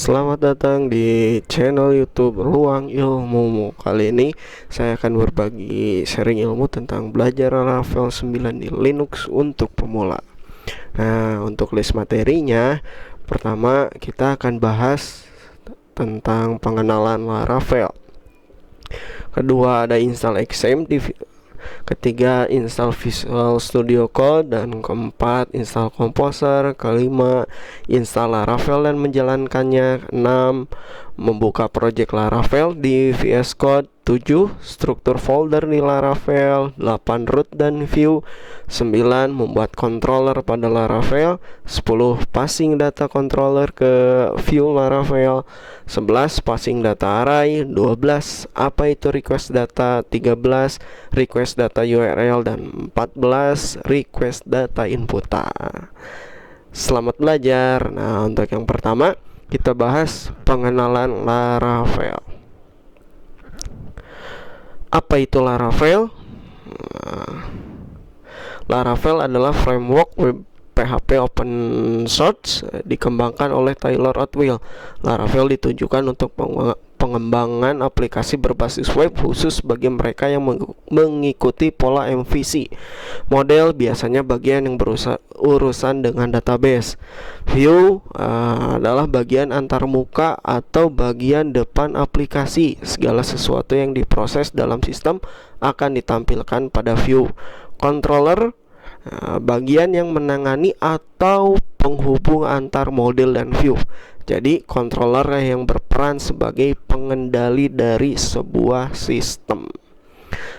Selamat datang di channel YouTube Ruang Ilmu. Kali ini saya akan berbagi sharing ilmu tentang belajar Laravel 9 di Linux untuk pemula. Nah, untuk list materinya, pertama kita akan bahas tentang pengenalan Laravel. Kedua ada install XML, ketiga install Visual Studio Code, dan keempat install Composer, kelima install Laravel dan menjalankannya, 6 membuka project Laravel di VS Code, 7 struktur folder di Laravel, 8 root dan view, 9 membuat controller pada Laravel, 10 passing data controller ke view Laravel, 11 passing data array, 12 apa itu request data, 13 request data URL, dan 14 request data inputan. Selamat belajar. Nah, untuk yang pertama kita bahas pengenalan Laravel. Apa itu Laravel? Laravel adalah framework web PHP open source dikembangkan oleh Taylor Otwell. Laravel ditujukan untuk pengembangan aplikasi berbasis web khusus bagi mereka yang mengikuti pola MVC model, biasanya bagian yang berurusan dengan database. View adalah bagian antarmuka atau bagian depan aplikasi. Segala sesuatu yang diproses dalam sistem akan ditampilkan pada view. Controller bagian yang menangani atau penghubung antar model dan view. Jadi controller yang berperan sebagai pengendali dari sebuah sistem.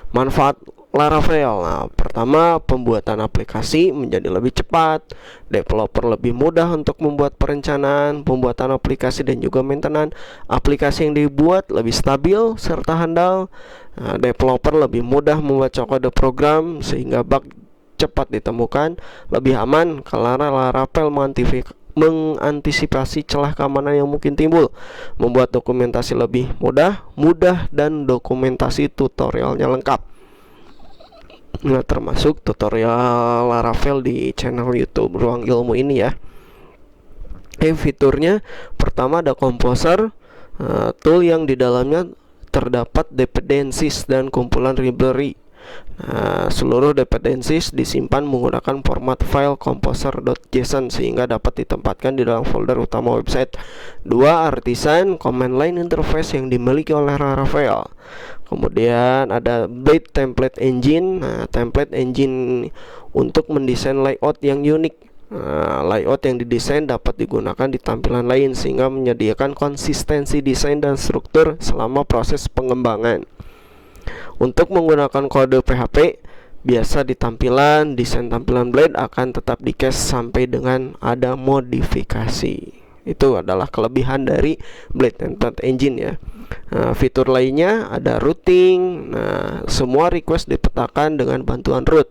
Manfaat Laravel. Nah, pertama, pembuatan aplikasi menjadi lebih cepat, developer lebih mudah untuk membuat perencanaan, pembuatan aplikasi dan juga maintenance. Aplikasi yang dibuat lebih stabil serta handal. Developer lebih mudah membaca kode program sehingga bug cepat ditemukan, lebih aman karena Laravel mengantisipasi celah keamanan yang mungkin timbul, membuat dokumentasi lebih mudah dan dokumentasi tutorialnya lengkap. Nah, termasuk tutorial Laravel di channel YouTube Ruang Ilmu ini ya. Fiturnya pertama ada Composer, tool yang di dalamnya terdapat dependencies dan kumpulan library. Seluruh dependencies disimpan menggunakan format file composer.json sehingga dapat ditempatkan di dalam folder utama website. 2. Artisan, command line interface yang dimiliki oleh Laravel. Kemudian ada Blade Template Engine. Template engine untuk mendesain layout yang unik. Layout yang didesain dapat digunakan di tampilan lain sehingga menyediakan konsistensi desain dan struktur selama proses pengembangan. Untuk menggunakan kode PHP, biasa di tampilan, desain tampilan Blade akan tetap di cache sampai dengan ada modifikasi. Itu adalah kelebihan dari Blade Template Engine ya. Fitur lainnya ada routing. Semua request dipetakan dengan bantuan root.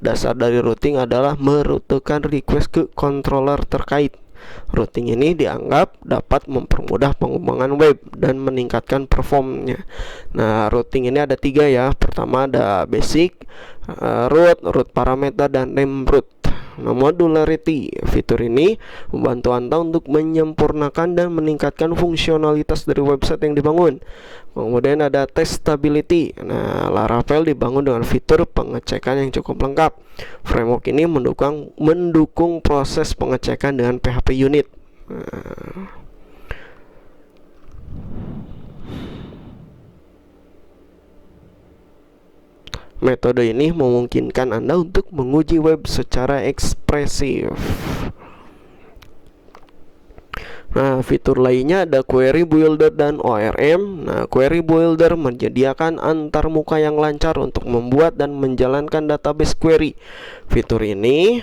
Dasar dari routing adalah merutekan request ke controller terkait. Routing ini dianggap dapat mempermudah pengembangan web dan meningkatkan performnya. Nah, routing ini ada 3 ya. Pertama ada basic, root parameter, dan name root. Nah, modularity, fitur ini membantu Anda untuk menyempurnakan dan meningkatkan fungsionalitas dari website yang dibangun. Kemudian ada testability. Nah, Laravel dibangun dengan fitur pengecekan yang cukup lengkap. Framework ini mendukung proses pengecekan dengan PHP unit. Metode ini memungkinkan Anda untuk menguji web secara ekspresif. Nah, fitur lainnya ada Query Builder dan ORM. Nah, Query Builder menyediakan antarmuka yang lancar untuk membuat dan menjalankan database query. Fitur ini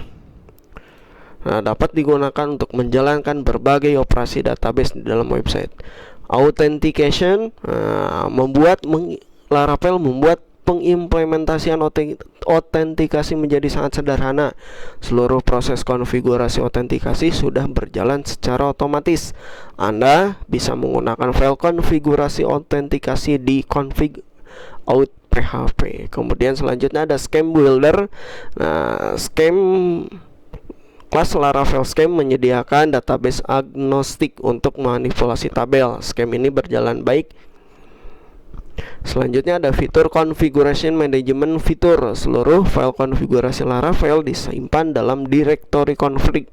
dapat digunakan untuk menjalankan berbagai operasi database di dalam website. Authentication, Laravel membuat pengimplementasian autentikasi menjadi sangat sederhana. Seluruh proses konfigurasi autentikasi sudah berjalan secara otomatis. Anda bisa menggunakan file konfigurasi autentikasi di config out PHP. Kemudian selanjutnya ada Scheme Builder. Scheme Kelas Laravel Scheme menyediakan database agnostik untuk manipulasi tabel. Scheme ini berjalan baik. Selanjutnya ada fitur Configuration Management fitur. Seluruh file konfigurasi Laravel disimpan dalam direktori config.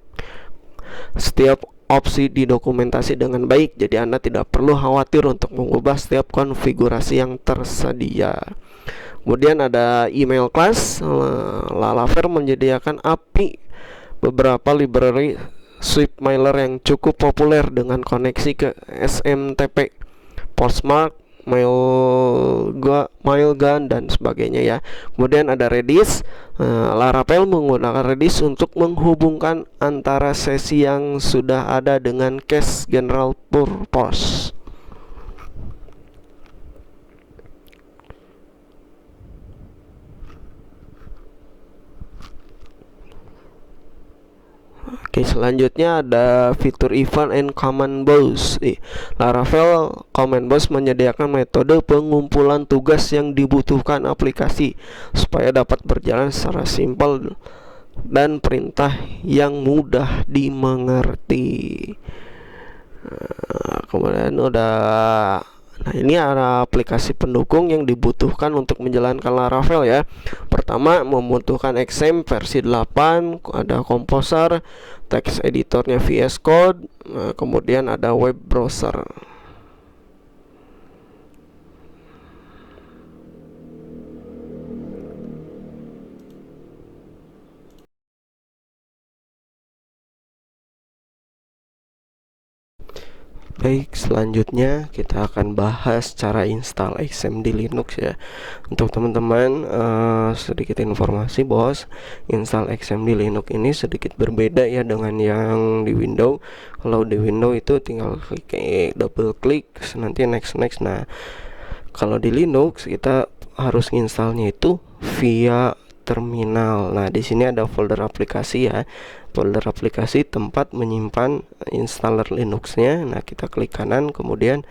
Setiap opsi didokumentasi dengan baik, jadi Anda tidak perlu khawatir untuk mengubah setiap konfigurasi yang tersedia. Kemudian ada email class. Laravel menyediakan API beberapa library SwiftMailer yang cukup populer dengan koneksi ke SMTP, Postmark, Mailgun dan sebagainya ya. Kemudian ada Redis. Laravel menggunakan Redis untuk menghubungkan antara sesi yang sudah ada dengan cache general purpose. Oke, selanjutnya ada fitur Event and Command Box. Laravel Command Box menyediakan metode pengumpulan tugas yang dibutuhkan aplikasi supaya dapat berjalan secara simpel dan perintah yang mudah dimengerti. Kemudian ini ada aplikasi pendukung yang dibutuhkan untuk menjalankan Laravel ya. Pertama, membutuhkan XAMPP versi 8, ada Composer, text editornya VS Code, kemudian ada web browser. Baik, selanjutnya kita akan bahas cara install XAMPP di Linux ya. Untuk teman-teman, sedikit informasi bos, install XAMPP di Linux ini sedikit berbeda ya dengan yang di Windows. Kalau di Windows itu tinggal double klik, nanti next. Nah, kalau di Linux kita harus installnya itu via terminal. Nah, di sini ada folder aplikasi ya. Folder aplikasi tempat menyimpan installer Linuxnya. Nah, kita klik kanan, kemudian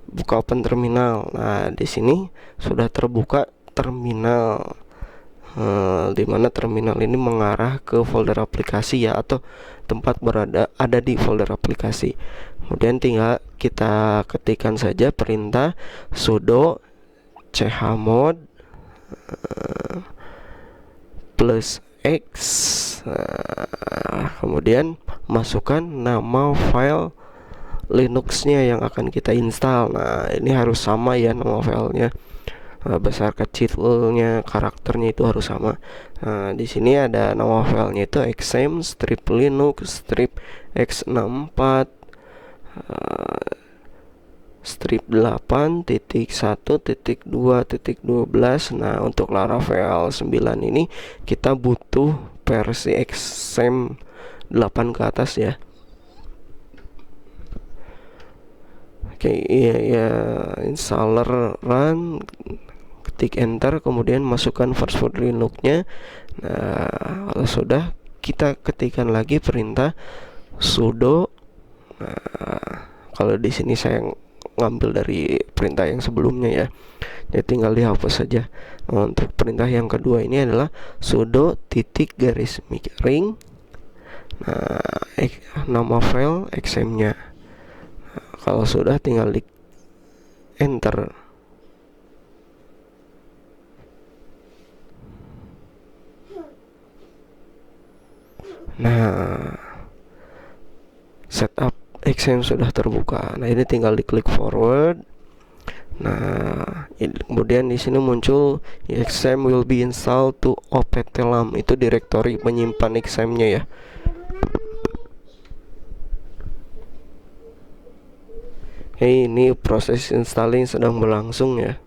buka open terminal. Nah, di sini sudah terbuka terminal, di mana terminal ini mengarah ke folder aplikasi ya, atau tempat ada di folder aplikasi. Kemudian tinggal kita ketikkan saja perintah sudo chmod plus X. Kemudian masukkan nama file Linuxnya yang akan kita install. Nah, ini harus sama ya nama filenya, besar kecilnya, karakternya itu harus sama. Nah, di sini ada nama filenya itu xampp strip linux strip x64 strip 8.1.2.12. Nah, untuk Laravel 9 ini kita butuh versi XAMPP 8 ke atas ya. Oke, ya, installer run, ketik enter, kemudian masukkan versi Linux-nya. Nah, kalau sudah, kita ketikkan lagi perintah sudo. Nah, kalau di sini saya ngambil dari perintah yang sebelumnya ya, jadi tinggal dihapus saja. Nah, untuk perintah yang kedua ini adalah sudo titik garis miring, nama file XAMPP-nya. Nah, kalau sudah tinggal di enter. Nah, setup XAMPP sudah terbuka. Nah, ini tinggal diklik forward. Nah, kemudian di sini muncul XAMPP will be installed to optelam. Itu direktori penyimpan XAMPP-nya ya. Ini proses installing sedang berlangsung ya.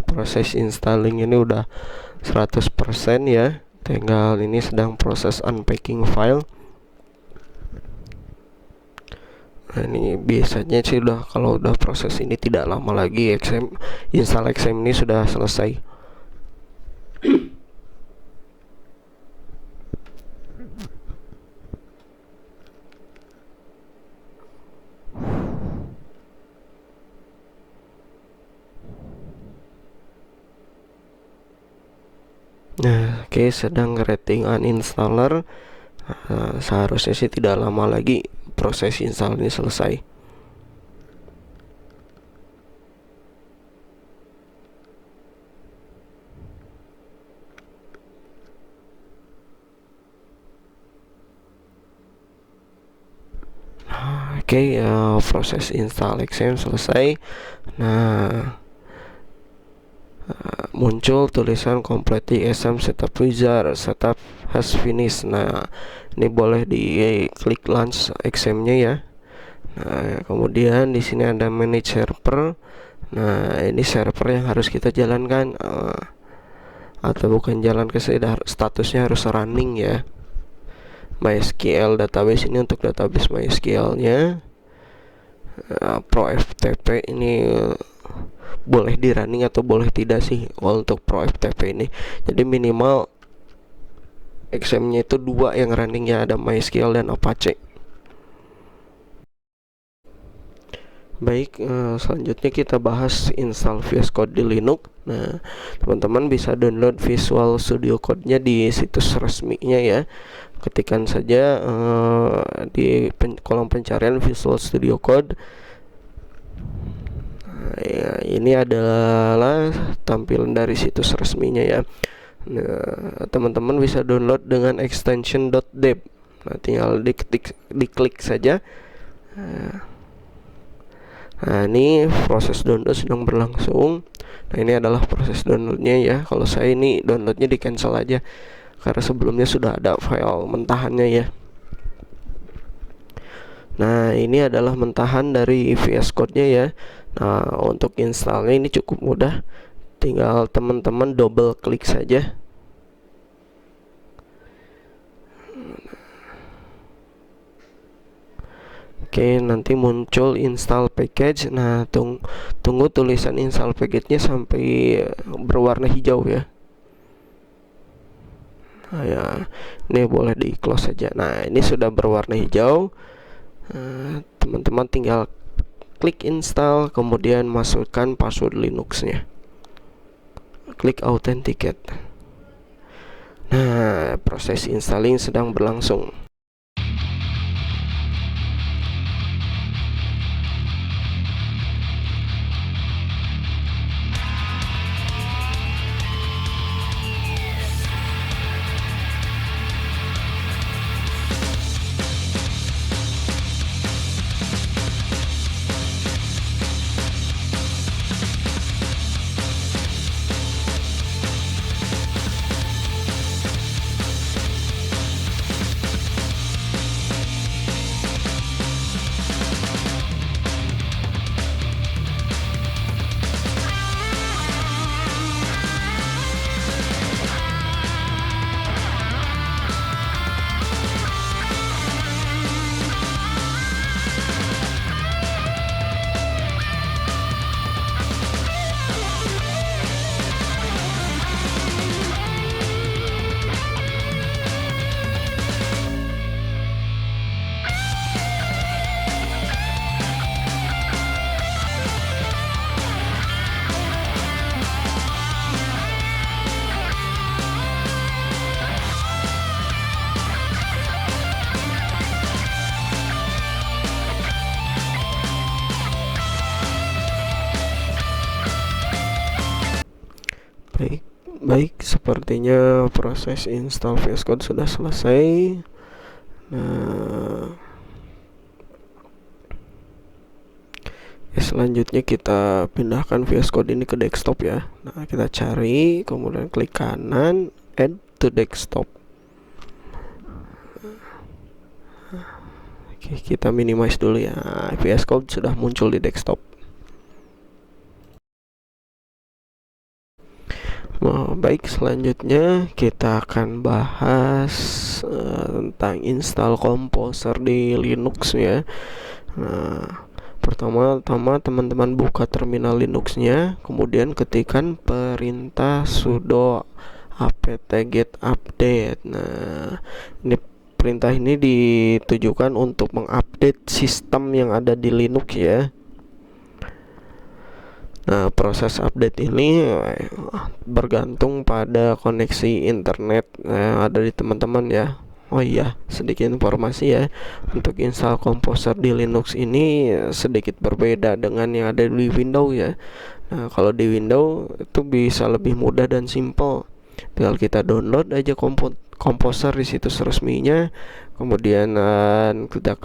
Proses installing ini udah 100% ya. Tinggal ini sedang proses unpacking file. Nah, ini biasanya sih kalau udah proses ini tidak lama lagi install XM ini sudah selesai. Nah, sedang rating uninstaller. Seharusnya sih tidak lama lagi proses install ini selesai. Proses install XM selesai. Nah, muncul tulisan complete XM setup wizard, setup has finished. Nah, ini boleh diklik launch XM-nya ya. Nah, kemudian di sini ada manage server. Nah, ini server yang harus kita jalankan, atau bukan jalan ke statusnya harus running ya. MySQL database ini untuk database MySQL-nya. Pro FTP ini boleh di running atau boleh tidak sih untuk Pro FTP ini. Jadi minimal XM-nya itu 2 yang runningnya, ada MySQL dan Apache. Baik, selanjutnya kita bahas install VS Code di Linux. Nah, teman-teman bisa download Visual Studio Code-nya di situs resminya ya. Ketikkan saja di kolom pencarian Visual Studio Code. Nah, ya, ini adalah tampilan dari situs resminya ya. Nah, teman-teman bisa download dengan extension .deb. Nah, tinggal diklik saja. Nah, ini proses download sedang berlangsung. Nah, ini adalah proses downloadnya ya. Kalau saya ini downloadnya di cancel aja, karena sebelumnya sudah ada file mentahannya ya. Nah, ini adalah mentahan dari VS Code-nya ya. Nah, untuk installnya ini cukup mudah. Tinggal teman-teman double klik saja. Nanti muncul install package. Nah, tunggu tulisan install package-nya sampai berwarna hijau ya. Nah, ya, ini boleh di close saja. Nah, ini sudah berwarna hijau. Teman-teman tinggal klik install, kemudian masukkan password Linux-nya. Klik authenticate. Nah, proses installing sedang berlangsung. Baik, sepertinya proses install VS Code sudah selesai. Nah, selanjutnya kita pindahkan VS Code ini ke desktop ya. Nah, kita cari, kemudian klik kanan, add to desktop. Oke, kita minimize dulu ya. VS Code sudah muncul di desktop. Baik, selanjutnya kita akan bahas tentang install Composer di Linux ya. Pertama-tama teman-teman buka terminal Linuxnya, kemudian ketikkan perintah sudo apt-get update. Nah, ini perintah ini ditujukan untuk mengupdate sistem yang ada di Linux ya. Nah, proses update ini bergantung pada koneksi internet yang ada di teman-teman ya. Oh iya, sedikit informasi ya. Untuk install Composer di Linux ini sedikit berbeda dengan yang ada di Windows ya. Nah, kalau di Windows itu bisa lebih mudah dan simple. Tinggal kita download aja Composer di situs resminya, kemudian kita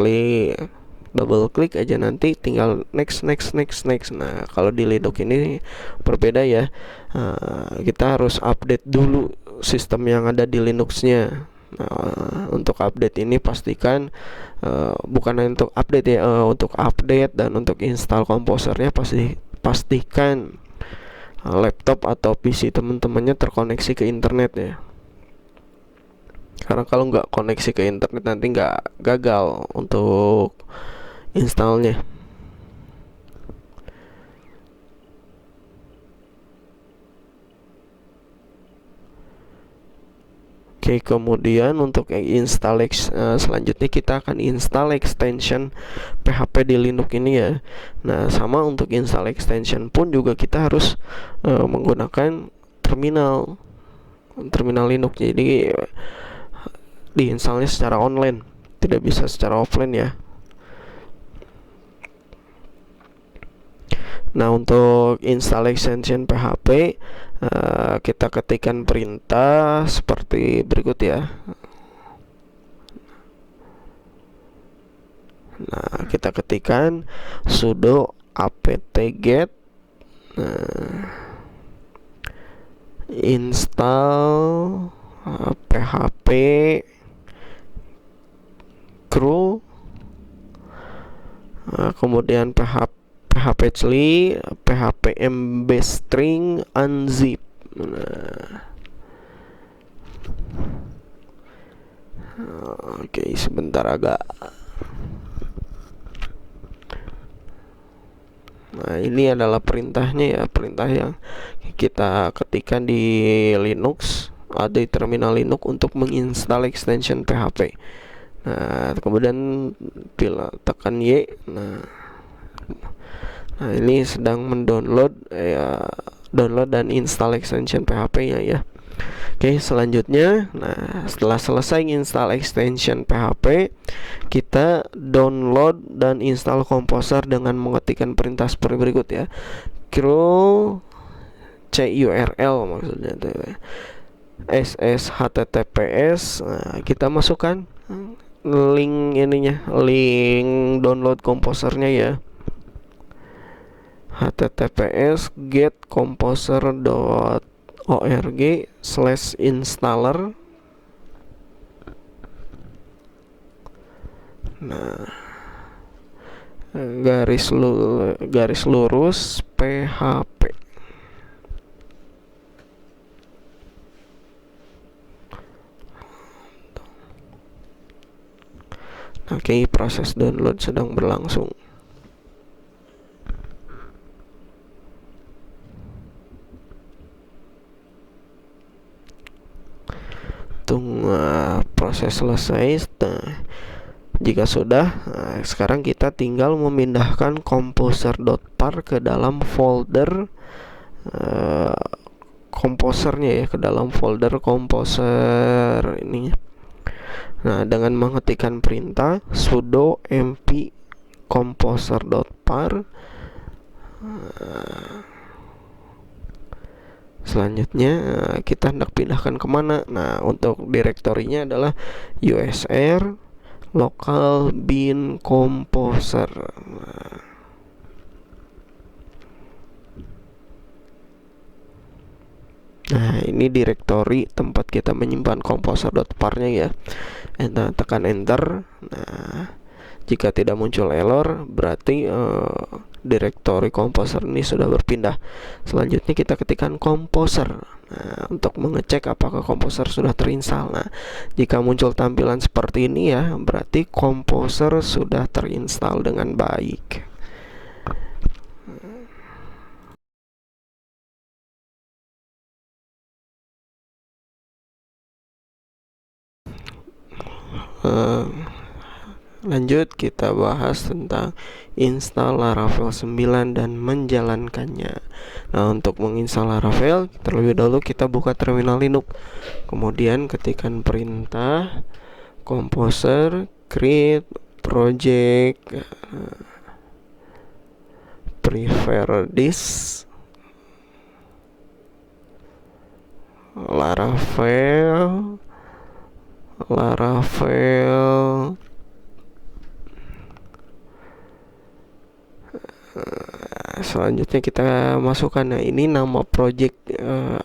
double klik aja, nanti tinggal next. Nah, kalau di Linux ini berbeda ya. Kita harus update dulu sistem yang ada di Linuxnya. Nah, untuk update ini pastikan bukan hanya untuk update ya, untuk update dan untuk install Composernya pastikan laptop atau PC teman-temannya terkoneksi ke internet ya. Karena kalau nggak koneksi ke internet nanti nggak, gagal untuk installnya. Oke, kemudian untuk install selanjutnya kita akan install extension PHP di Linux ini ya. Nah, sama untuk install extension pun juga kita harus menggunakan terminal Linux. Jadi diinstalnya secara online, tidak bisa secara offline ya. Nah, untuk install extension PHP kita ketikkan perintah seperti berikut ya. Nah, kita ketikkan sudo apt-get install php crew, kemudian php mbstring unzip. Oke, sebentar agak. Nah, ini adalah perintahnya ya, perintah yang kita ketikkan di Linux, ada di terminal Linux untuk menginstal extension PHP. Nah, kemudian bila tekan Y. Nah, ini sedang mendownload download dan install extension PHP-nya ya. Oke, selanjutnya, nah setelah selesai install extension PHP, kita download dan install Composer dengan mengetikkan perintah seperti berikut ya. curl maksudnya itu ya. https. Nah, kita masukkan link ininya, link download Composernya ya. https getcomposer.org/installer. Nah, garis lurus php. Oke, proses download sedang berlangsung. Proses selesai. Nah, jika sudah, sekarang kita tinggal memindahkan composer.par ke dalam folder Composernya ya, ke dalam folder Composer ini. Nah, dengan mengetikkan perintah sudo mp composer.par. Selanjutnya kita hendak pindahkan kemana? Nah, untuk direktorinya adalah usr local bin composer. Nah, ini direktori tempat kita menyimpan composer.par-nya ya. Tekan enter. Nah, jika tidak muncul error, berarti direktori Composer ini sudah berpindah. Selanjutnya kita ketikkan Composer. Nah, untuk mengecek apakah Composer sudah terinstall. Nah, jika muncul tampilan seperti ini ya, berarti Composer sudah terinstall dengan baik. Lanjut kita bahas tentang install Laravel 9 dan menjalankannya. Nah, untuk menginstal Laravel, terlebih dahulu kita buka terminal Linux. Kemudian ketikkan perintah Composer create project prepare this Laravel selanjutnya kita masukkan, nah ini nama project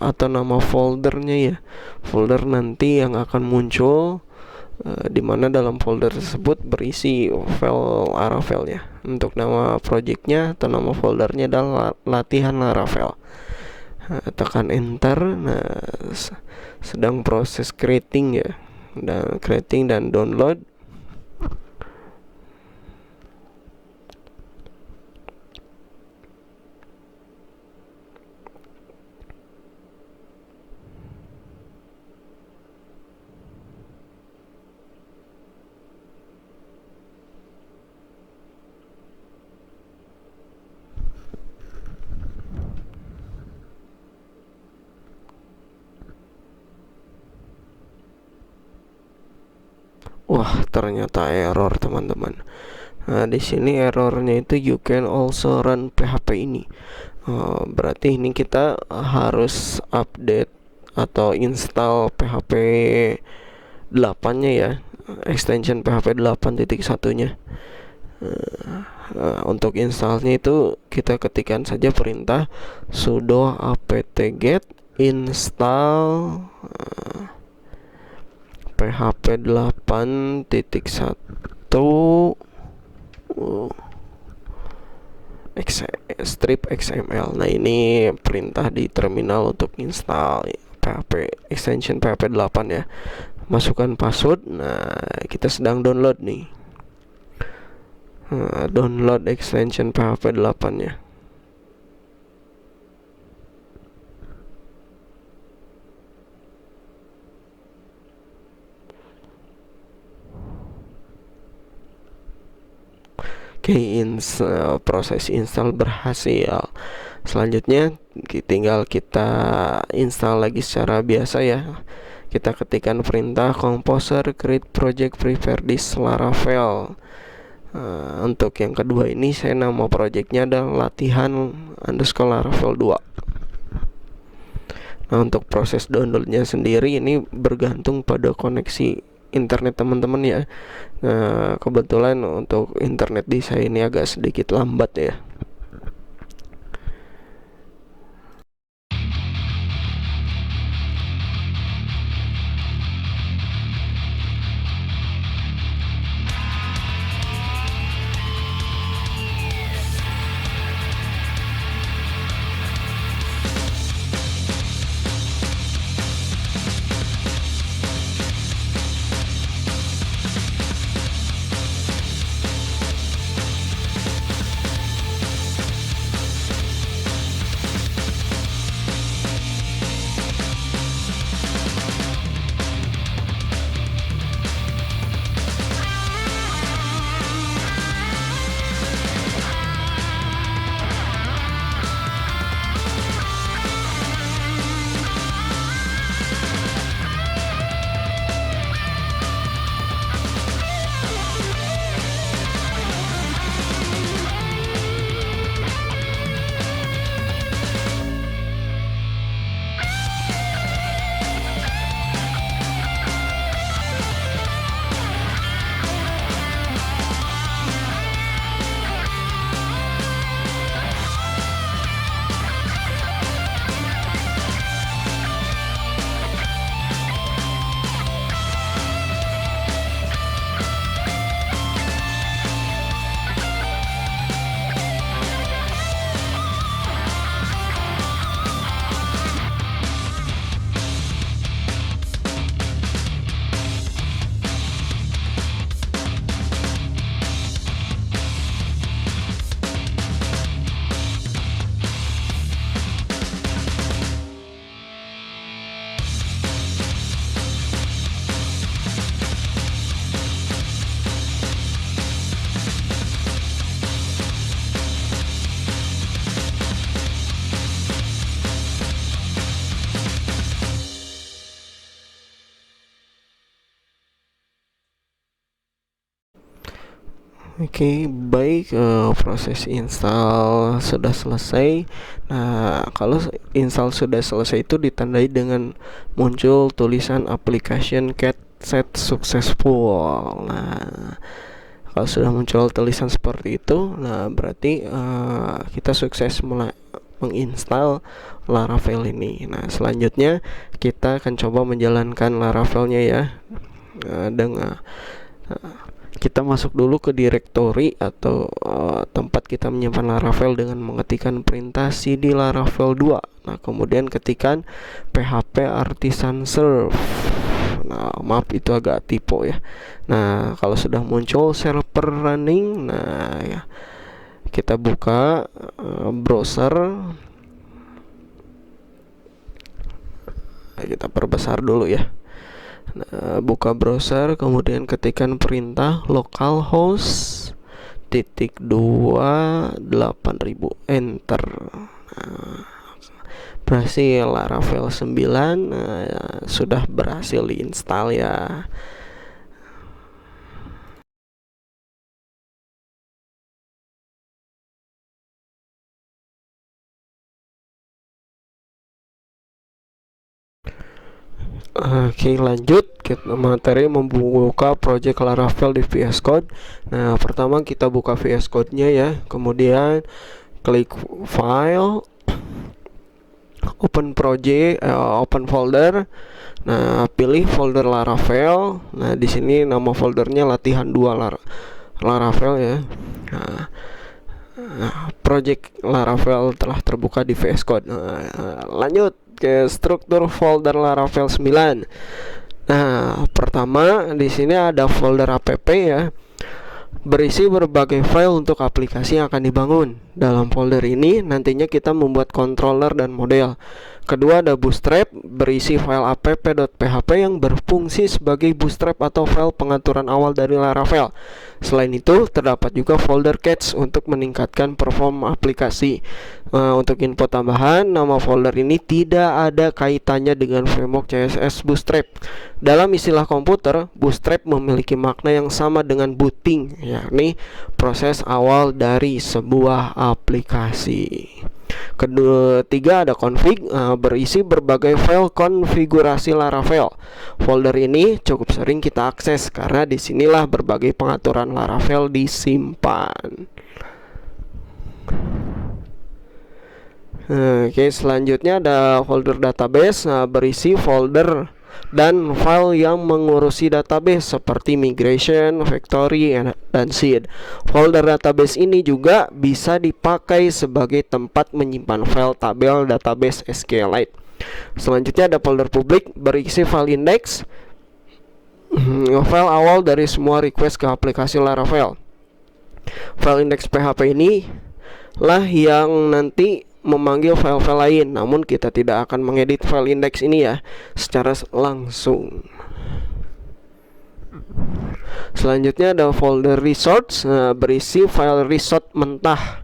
atau nama foldernya ya, folder nanti yang akan muncul di mana dalam folder tersebut berisi file Laravel ya. Untuk nama projectnya atau nama foldernya adalah latihan Laravel. Tekan enter. Nah, sedang proses creating ya, dan creating dan download. Wah, ternyata error teman-teman. Nah, di sini errornya itu you can also run PHP ini. Berarti ini kita harus update atau install PHP 8-nya ya, extension PHP 8.1-nya. Untuk installnya itu kita ketikkan saja perintah sudo apt-get install PHP 8.1 strip XML. Nah, ini perintah di terminal untuk install PHP extension PHP 8 ya. Masukkan password. Nah, kita sedang download nih. Download extension PHP 8 ya. Oke, proses install berhasil. Selanjutnya tinggal kita install lagi secara biasa ya. Kita ketikkan perintah Composer create project prepare this Laravel. Untuk yang kedua ini saya nama projectnya adalah latihan _Laravel 2. Nah, untuk proses downloadnya sendiri ini bergantung pada koneksi internet teman-teman ya. Nah, kebetulan untuk internet di saya ini agak sedikit lambat ya. Oke, baik, proses install sudah selesai. Nah, kalau install sudah selesai itu ditandai dengan muncul tulisan application get set successful. Nah, kalau sudah muncul tulisan seperti itu, nah berarti kita sukses menginstal Laravel ini. Nah, selanjutnya kita akan coba menjalankan Laravelnya ya. Dengan kita masuk dulu ke directory atau tempat kita menyimpan Laravel dengan mengetikkan perintah cd laravel 2. Nah, kemudian ketikkan php artisan serve. Nah, maaf itu agak typo ya. Nah, kalau sudah muncul server running, nah ya, kita buka browser. Nah, kita perbesar dulu ya. Nah, buka browser, kemudian ketikkan perintah localhost /2 8000 enter. Nah, berhasil Laravel 9 sudah berhasil diinstal ya. Oke, lanjut kita materi membuka project Laravel di VS Code. Nah, pertama kita buka VS Code-nya ya, kemudian klik file, open project, open folder. Nah, pilih folder Laravel. Nah, di sini nama foldernya latihan 2 Laravel ya. Nah, project Laravel telah terbuka di VS Code. Lanjut ke struktur folder Laravel 9. Nah, pertama di sini ada folder app ya, berisi berbagai file untuk aplikasi yang akan dibangun. Dalam folder ini nantinya kita membuat controller dan model. Kedua ada bootstrap, berisi file app.php yang berfungsi sebagai bootstrap atau file pengaturan awal dari Laravel. Selain itu, terdapat juga folder cache untuk meningkatkan performa aplikasi. Untuk info tambahan, nama folder ini tidak ada kaitannya dengan framework CSS Bootstrap. Dalam istilah komputer, Bootstrap memiliki makna yang sama dengan booting, yakni proses awal dari sebuah aplikasi. Ketiga ada config, berisi berbagai file konfigurasi Laravel. Folder ini cukup sering kita akses karena disinilah berbagai pengaturan Laravel disimpan. Oke, selanjutnya ada folder database, berisi folder dan file yang mengurusi database seperti migration, factory, dan seed. Folder database ini juga bisa dipakai sebagai tempat menyimpan file tabel database SQLite. Selanjutnya ada folder publik, berisi file index, file awal dari semua request ke aplikasi Laravel. File index PHP ini lah yang nanti memanggil file-file lain, namun kita tidak akan mengedit file index ini ya secara langsung. Selanjutnya ada folder resource, berisi file resource mentah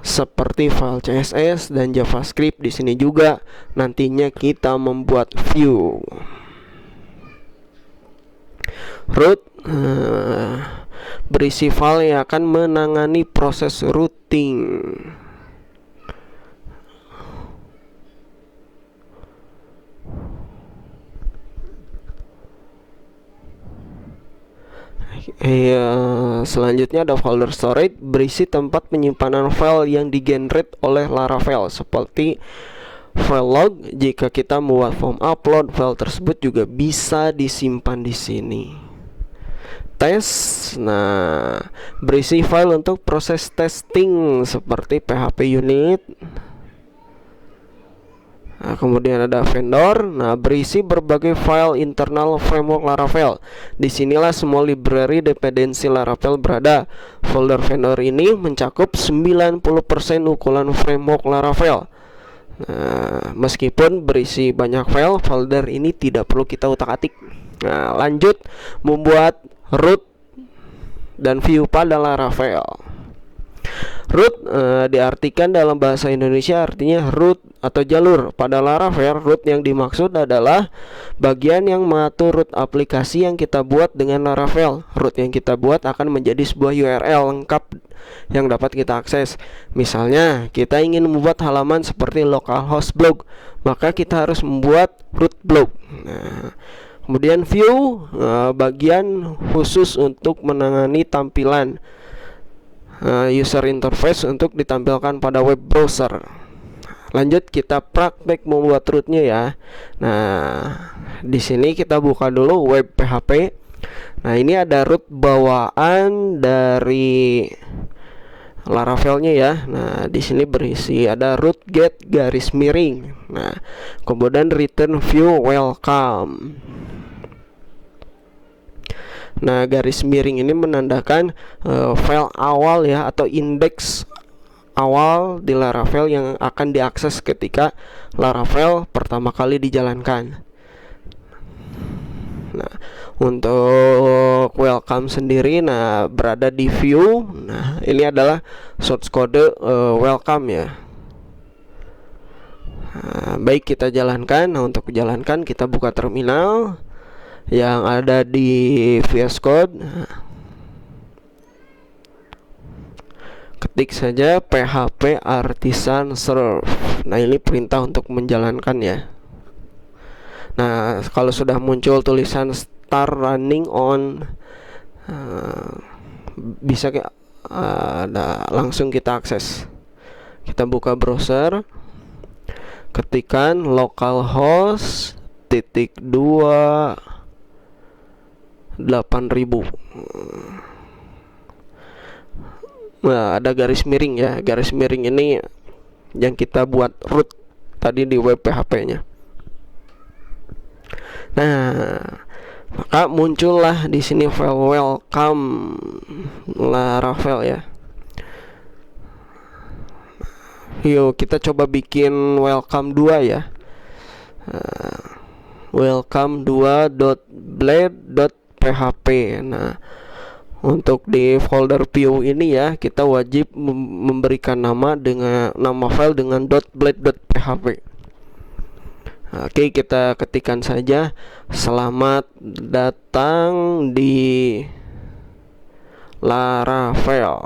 seperti file CSS dan JavaScript. Di sini juga nantinya kita membuat view. Root, berisi file yang akan menangani proses routing. Selanjutnya ada folder storage, berisi tempat penyimpanan file yang digenerate oleh Laravel seperti file log. Jika kita membuat form upload, file tersebut juga bisa disimpan di sini. Test, nah berisi file untuk proses testing seperti PHP unit. Nah, kemudian ada vendor, nah berisi berbagai file internal framework Laravel. Disinilah semua library dependensi Laravel berada. Folder vendor ini mencakup 90% ukuran framework Laravel. Nah, meskipun berisi banyak file, folder ini tidak perlu kita utak-atik. Nah, lanjut membuat root dan view pada Laravel. Root diartikan dalam bahasa Indonesia artinya root atau jalur. Pada Laravel, root yang dimaksud adalah bagian yang mengatur root aplikasi yang kita buat dengan Laravel. Root yang kita buat akan menjadi sebuah URL lengkap yang dapat kita akses. Misalnya, kita ingin membuat halaman seperti localhost blog, maka kita harus membuat root blog. Nah, kemudian view, bagian khusus untuk menangani tampilan user interface untuk ditampilkan pada web browser. Lanjut kita praktek membuat rootnya ya. Nah, di sini kita buka dulu web PHP. Nah, ini ada root bawaan dari Laravelnya ya. Nah, di sini berisi ada root get garis miring. Nah, kemudian return view welcome. Nah, garis miring ini menandakan file awal ya, atau indeks awal di Laravel yang akan diakses ketika Laravel pertama kali dijalankan. Nah, untuk welcome sendiri berada di view. Nah, ini adalah source kode welcome ya. Baik, kita jalankan. Nah, untuk menjalankan kita buka terminal yang ada di VS Code. Ketik saja php artisan serve. Nah, ini perintah untuk menjalankan ya. Nah, kalau sudah muncul tulisan start running on, bisa langsung kita akses. Kita buka browser, ketikan localhost /2 8000. Nah, ada garis miring ya. Garis miring ini yang kita buat root tadi di web PHP-nya. Nah, maka muncullah di sini file welcome Laravel ya. Yuk kita coba bikin welcome 2 ya. Welcome 2.blade.php. Nah, untuk di folder view ini ya, kita wajib memberikan nama file dengan .blade.php. Oke, kita ketikkan saja selamat datang di Laravel.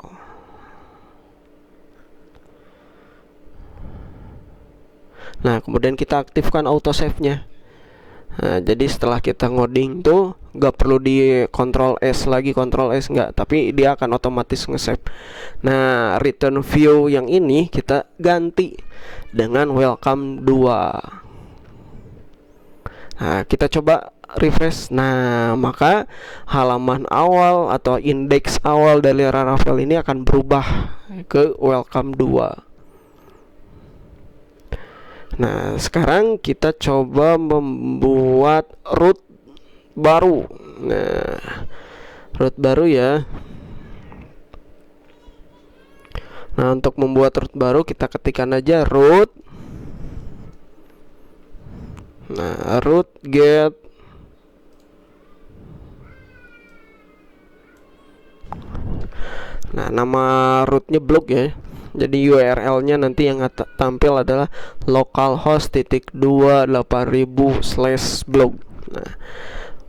Nah, kemudian kita aktifkan autosave-nya. Nah, jadi setelah kita ngoding tuh nggak perlu di Ctrl S lagi, Ctrl S nggak, tapi dia akan otomatis nge-save. Nah, return view yang ini kita ganti dengan welcome 2. Nah, kita coba refresh. Nah, maka halaman awal atau indeks awal dari Laravel ini akan berubah ke welcome 2. Nah, sekarang kita coba membuat root baru. Nah, root baru ya. Nah, untuk membuat root baru kita ketikkan aja root. Nah, root get nama rootnya blog ya. Jadi URL-nya nanti yang tampil adalah localhost /2 8000/blog. Nah,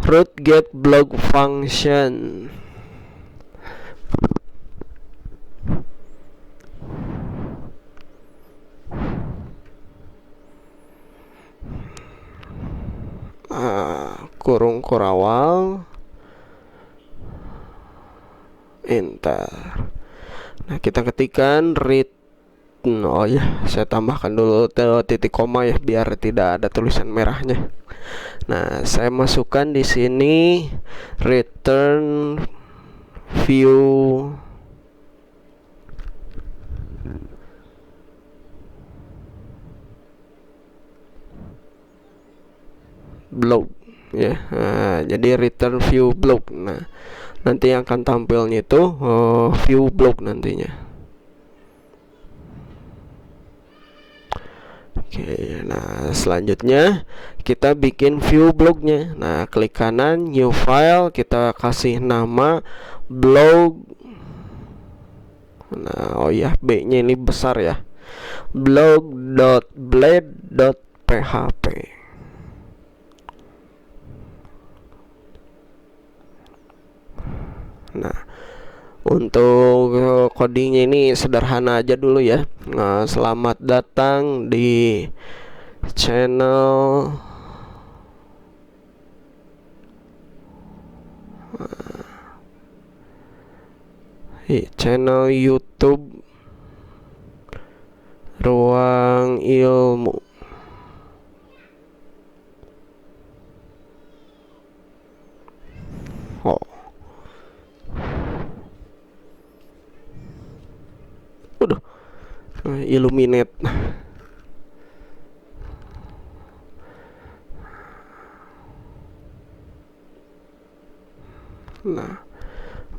root get blog function. Kurung kurawal enter. Nah, kita ketikkan read. Oh ya, saya tambahkan dulu titik koma ya biar tidak ada tulisan merahnya. Nah, saya masukkan di sini return view blog ya. Nah, jadi return view blog. Nah, nanti yang akan tampilnya itu view blog nantinya. Oke, nah selanjutnya kita bikin view blognya. Nah, klik kanan new file, kita kasih nama blog Nah, oh ya, B-nya ini besar ya. blog.blade.php. Nah, untuk codingnya ini sederhana aja dulu ya. Nah, selamat datang di channel YouTube Ruang Ilmu. Oh. Udah. Illuminate. Nah,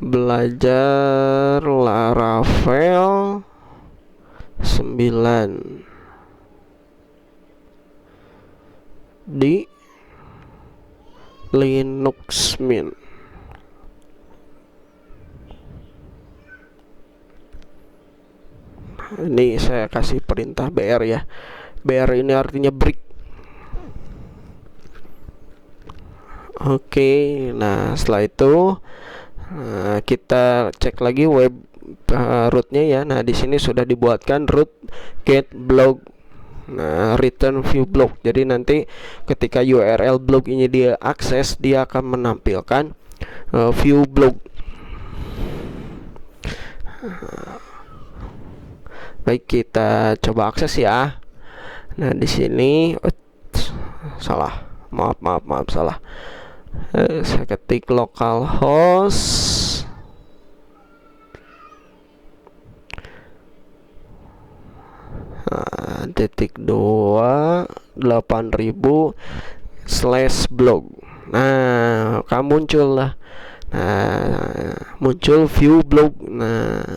belajar Laravel 9 di Linux Mint. Ini saya kasih perintah BR ya. BR ini artinya break. Oke, nah setelah itu kita cek lagi web rootnya ya. Nah di sini sudah dibuatkan root get blog, nah return view blog. Jadi nanti ketika URL blog ini dia akses, dia akan menampilkan view blog. Baik, kita coba akses ya. Nah di sini salah, maaf salah. Saya ketik localhost /8000/blog. Nah, kamu muncul lah. Nah, muncul view blog. Nah,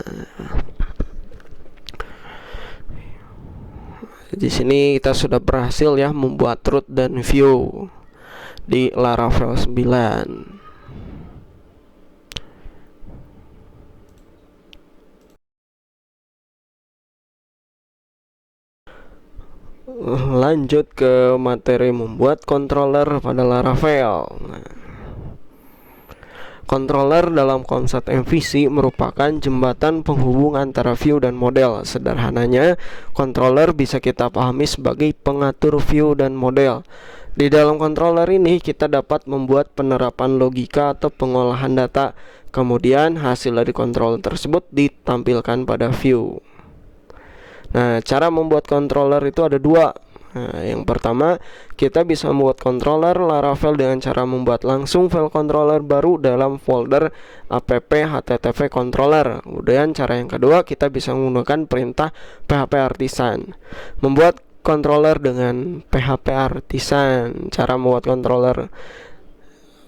di sini kita sudah berhasil ya membuat root dan view di Laravel 9. Lanjut ke materi membuat controller pada Laravel. Nah, controller dalam konsep MVC merupakan jembatan penghubung antara view dan model. Sederhananya, controller bisa kita pahami sebagai pengatur view dan model. Di dalam controller ini kita dapat membuat penerapan logika atau pengolahan data. Kemudian hasil dari controller tersebut ditampilkan pada view. Nah, cara membuat controller itu ada dua. Nah, yang pertama, kita bisa membuat controller Laravel dengan cara membuat langsung file controller baru dalam folder app http controller. Kemudian cara yang kedua, kita bisa menggunakan perintah php artisan. Membuat controller dengan php artisan. Cara membuat controller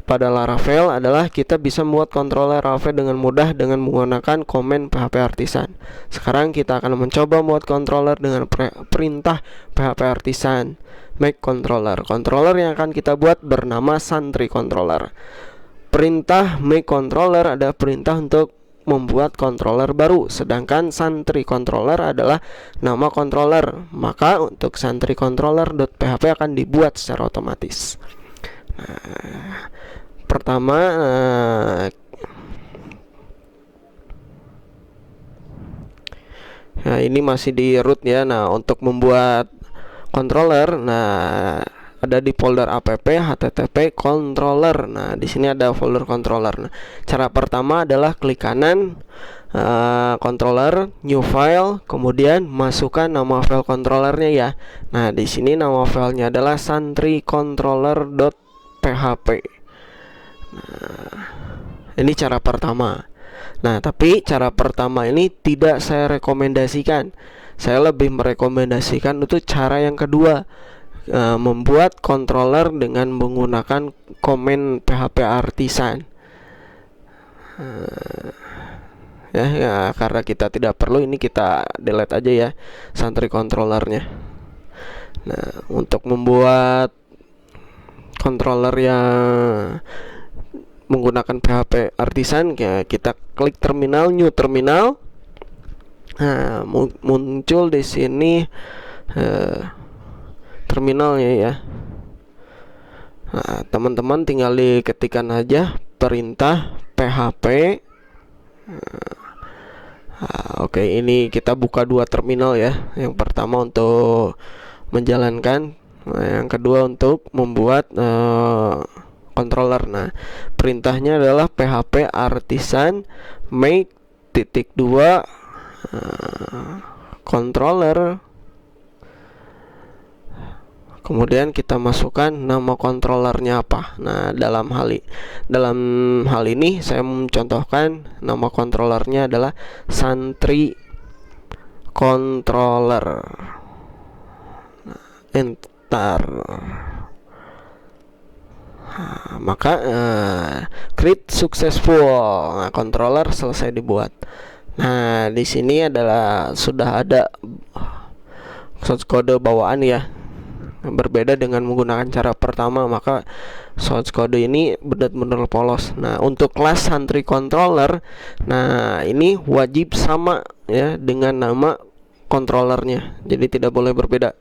pada Laravel adalah kita bisa membuat controller Laravel dengan mudah dengan menggunakan komen php artisan. Sekarang kita akan mencoba membuat controller dengan perintah php artisan make controller. Controller yang akan kita buat bernama Santry controller. Perintah make controller adalah perintah untuk membuat controller baru, sedangkan Santry controller adalah nama controller. Maka untuk Santry controller.php akan dibuat secara otomatis. Nah, pertama nah ini masih di root ya. Nah, untuk membuat controller, nah ada di folder app http controller. Nah, di sini ada folder controller. Nah, cara pertama adalah klik kanan controller, new file, kemudian masukkan nama file controllernya ya. Nah, di sini nama filenya adalah santrycontroller.php. Nah, ini cara pertama. Nah, tapi cara pertama ini tidak saya rekomendasikan. Saya lebih merekomendasikan itu cara yang kedua, membuat controller dengan menggunakan komen php artisan. Ya, karena kita tidak perlu, ini kita delete aja ya Santry controllernya. Nah, untuk membuat controller yang menggunakan PHP artisan ya, kita klik terminal, new terminal. Nah, muncul di sini terminalnya ya. Nah, teman-teman tinggal diketikkan aja perintah php. Oke, ini kita buka dua terminal ya. Yang pertama untuk menjalankan, yang kedua untuk membuat controller. Nah, perintahnya adalah php artisan make titik 2 controller. Kemudian kita masukkan nama kontrolernya apa. Nah, dalam hal ini saya mencontohkan nama kontrolernya adalah Santri Controller. Enter. Nah, maka create successful. Nah, controller selesai dibuat. Nah, di sini adalah sudah ada source code bawaan ya. Berbeda dengan menggunakan cara pertama, maka source code ini benar-benar polos. Nah, untuk kelas Santri Controller, nah ini wajib sama ya dengan nama controllernya, jadi tidak boleh berbeda.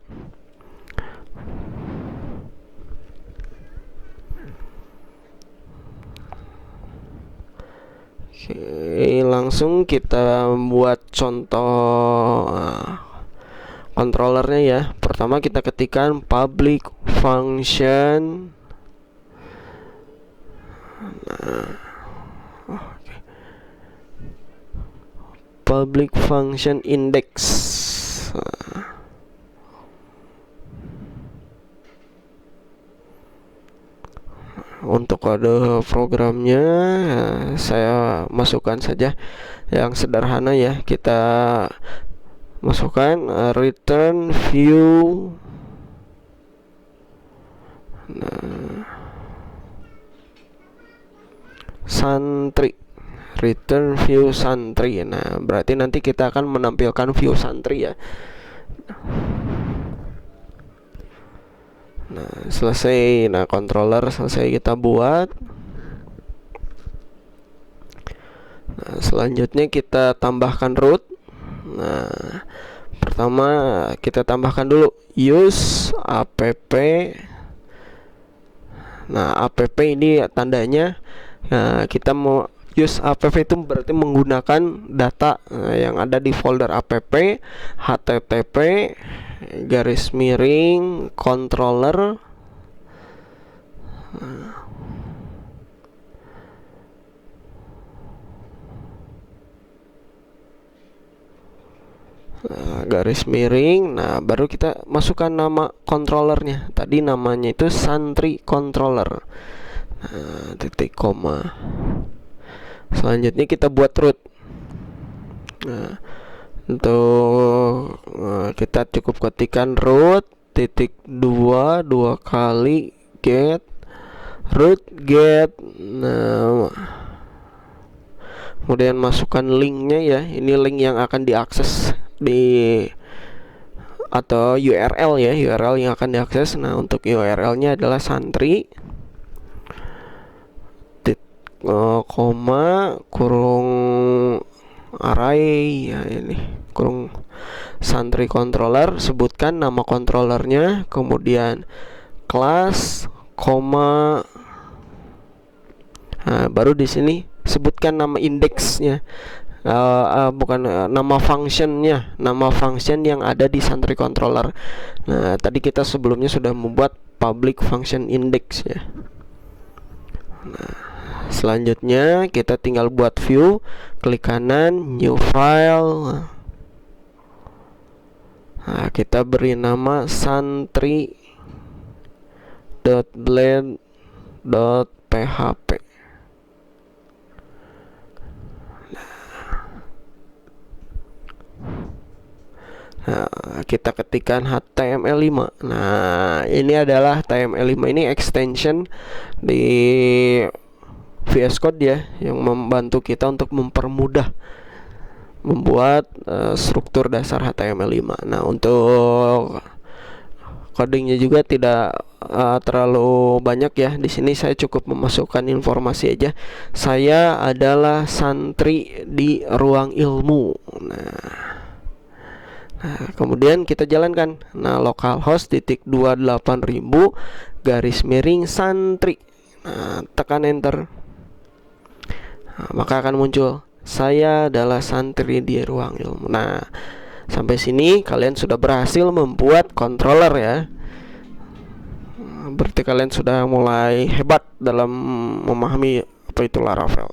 Oke, langsung kita buat contoh controllernya ya. Pertama kita ketikkan public function. Public function index. Untuk kode programnya saya masukkan saja yang sederhana ya. Kita masukkan return view. Nah, santri, return view santri. Nah, berarti nanti kita akan menampilkan view santri ya. Nah, selesai. Nah, controller selesai kita buat. Nah, selanjutnya kita tambahkan root. Nah, pertama kita tambahkan dulu use app. Nah, app ini tandanya kita mau use app itu berarti menggunakan data yang ada di folder app, http garis miring controller. Garis miring. Nah, baru kita masukkan nama controllernya. Tadi namanya itu Santri Controller. Nah, titik koma. Selanjutnya kita buat root. Nah, untuk kita cukup ketikkan root titik 2 kali get root get. Nah, kemudian masukkan linknya ya. Ini link yang akan diakses atau URL ya, URL yang akan diakses. Nah, untuk URL-nya adalah santri koma kurung array ya, ini kurung santri controller, sebutkan nama controllernya, kemudian kelas koma. Nah, baru di sini sebutkan nama indeksnya. Bukan nama functionnya, nama function yang ada di santri controller. Nah, tadi kita sebelumnya sudah membuat public function index ya. Nah, selanjutnya kita tinggal buat view, klik kanan, new file. Nah, kita beri nama santri.blade.php. Nah, kita ketikkan HTML5. Nah, ini adalah HTML5 ini extension di VS Code ya, yang membantu kita untuk mempermudah membuat struktur dasar HTML5. Nah, untuk codingnya juga tidak terlalu banyak ya. Di sini saya cukup memasukkan informasi aja. Saya adalah santri di ruang ilmu. Nah, Nah, kemudian kita jalankan. Nah, localhost /28.000 garis miring santri. Nah, tekan enter. Nah, maka akan muncul saya adalah santri di ruang ilmu. Nah, sampai sini kalian sudah berhasil membuat controller ya. Berarti kalian sudah mulai hebat dalam memahami apa itu Laravel.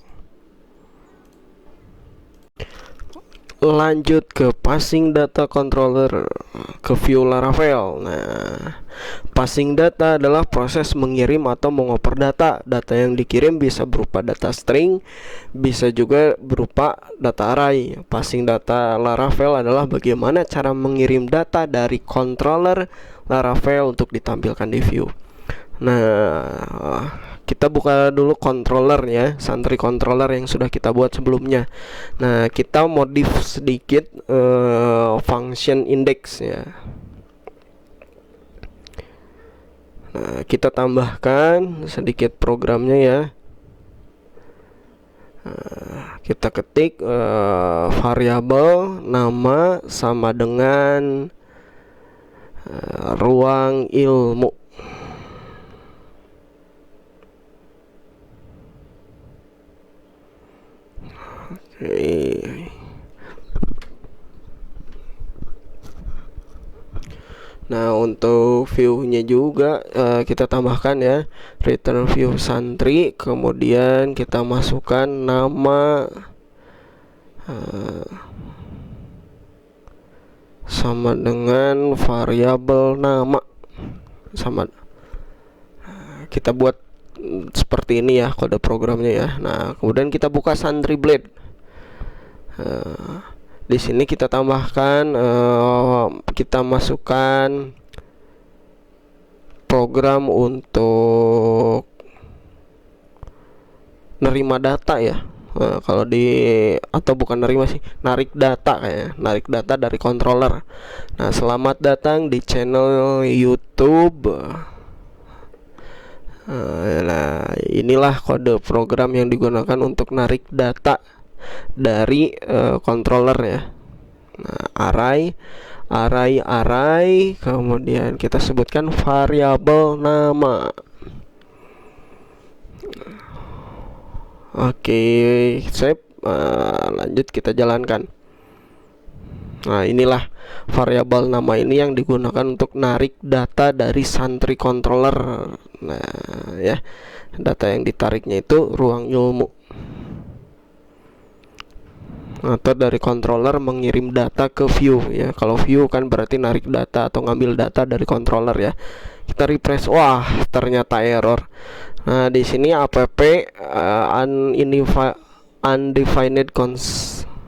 Lanjut ke passing data controller, ke view Laravel. Nah, passing data adalah proses mengirim atau mengoper data. Data yang dikirim bisa berupa data string, bisa juga berupa data array. Passing data Laravel adalah bagaimana cara mengirim data dari controller Laravel untuk ditampilkan di view. Nah, kita buka dulu controller ya, santri controller yang sudah kita buat sebelumnya. Nah, kita modif sedikit function index ya. Nah, kita tambahkan sedikit programnya ya. Kita ketik variabel nama sama dengan ruang ilmu. Nah, untuk view-nya juga kita tambahkan ya, return view santri, kemudian kita masukkan nama sama dengan variabel nama sama. Kita buat seperti ini ya kode programnya ya. Nah, kemudian kita buka santri blade. Di sini kita tambahkan, kita masukkan program untuk nerima data ya. Kalau di atau bukan nerima sih, narik data kayak, narik data dari controller. Nah, selamat datang di channel YouTube. Nah, inilah kode program yang digunakan untuk narik data dari controller ya. Nah, array, kemudian kita sebutkan variabel nama. Oke, save. Lanjut kita jalankan. Nah, inilah variabel nama ini yang digunakan untuk narik data dari santri controller. Nah, ya, data yang ditariknya itu ruang ilmu. Atau dari controller mengirim data ke view ya. Kalau view kan berarti narik data atau ngambil data dari controller ya. Kita refresh, wah ternyata error. Nah, di sini app undefined cons.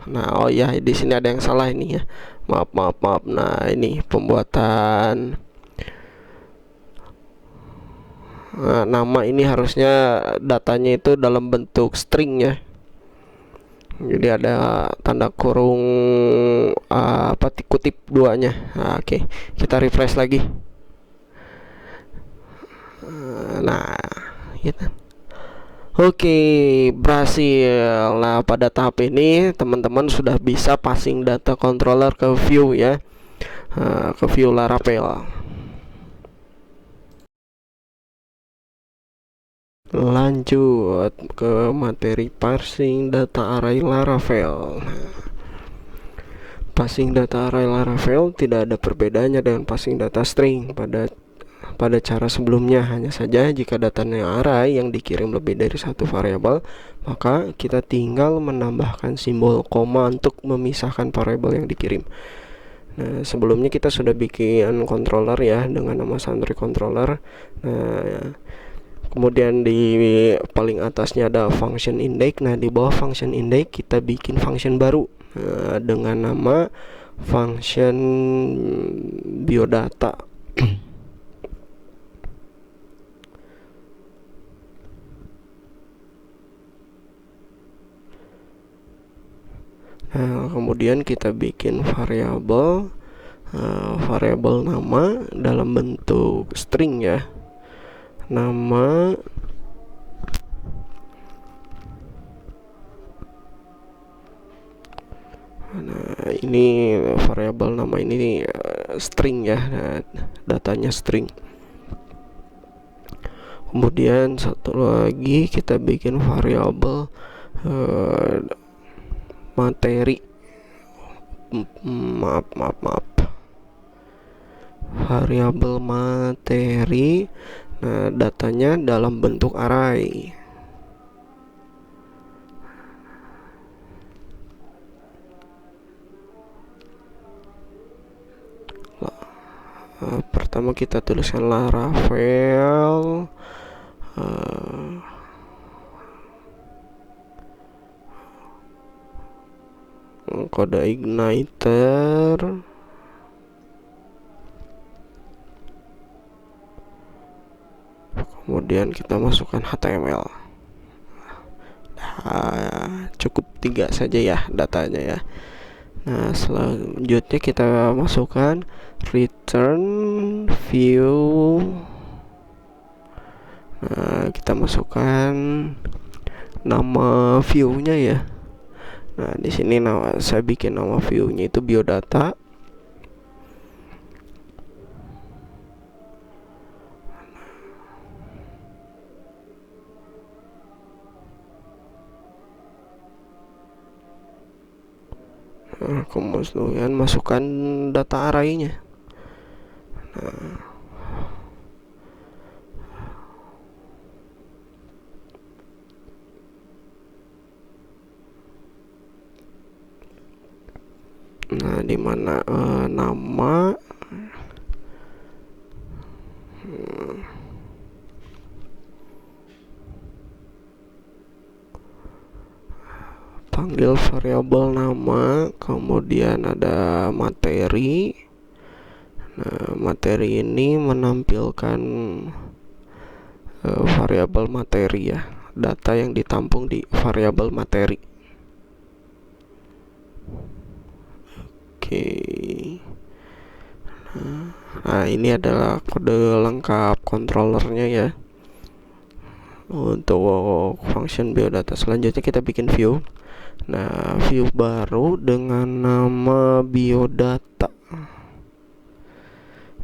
Nah, oh ya, di sini ada yang salah ini ya. Maaf. Nah, ini pembuatan nama ini harusnya datanya itu dalam bentuk string ya. Jadi ada tanda kurung kutip duanya. Nah, oke, kita refresh lagi. Nah, gitu. Oke, berhasil. Nah, pada tahap ini teman-teman sudah bisa passing data controller ke view ya, ke view Laravel. Lanjut ke materi parsing data array Laravel. Passing data array Laravel tidak ada perbedaannya dengan passing data string pada cara sebelumnya. Hanya saja jika datanya array yang dikirim lebih dari satu variabel, maka kita tinggal menambahkan simbol koma untuk memisahkan variabel yang dikirim. Nah, sebelumnya kita sudah bikin controller ya dengan nama santri controller. Nah, kemudian di paling atasnya ada function index. Nah, di bawah function index kita bikin function baru dengan nama function biodata. Nah, kemudian kita bikin variabel nama dalam bentuk string ya. Nama Nah, ini variabel nama ini string ya. Nah, datanya string. Kemudian satu lagi kita bikin variabel materi. Maaf. Variabel materi. Nah, datanya dalam bentuk array. Pertama kita tuliskan Laravel kode igniter, kemudian kita masukkan HTML. Cukup 3 saja ya datanya ya. Nah, selanjutnya kita masukkan return view. Nah, kita masukkan nama view-nya ya. Nah, di sini saya bikin nama view-nya itu biodata. Nah, kemudian masukkan data array-nya. Nah, di mana nama panggil variabel nama, kemudian ada materi. Nah, materi ini menampilkan variabel materi ya, data yang ditampung di variabel materi. Oke. Nah, ini adalah kode lengkap controllernya ya untuk function biodata. Selanjutnya kita bikin view. Nah, view baru dengan nama biodata.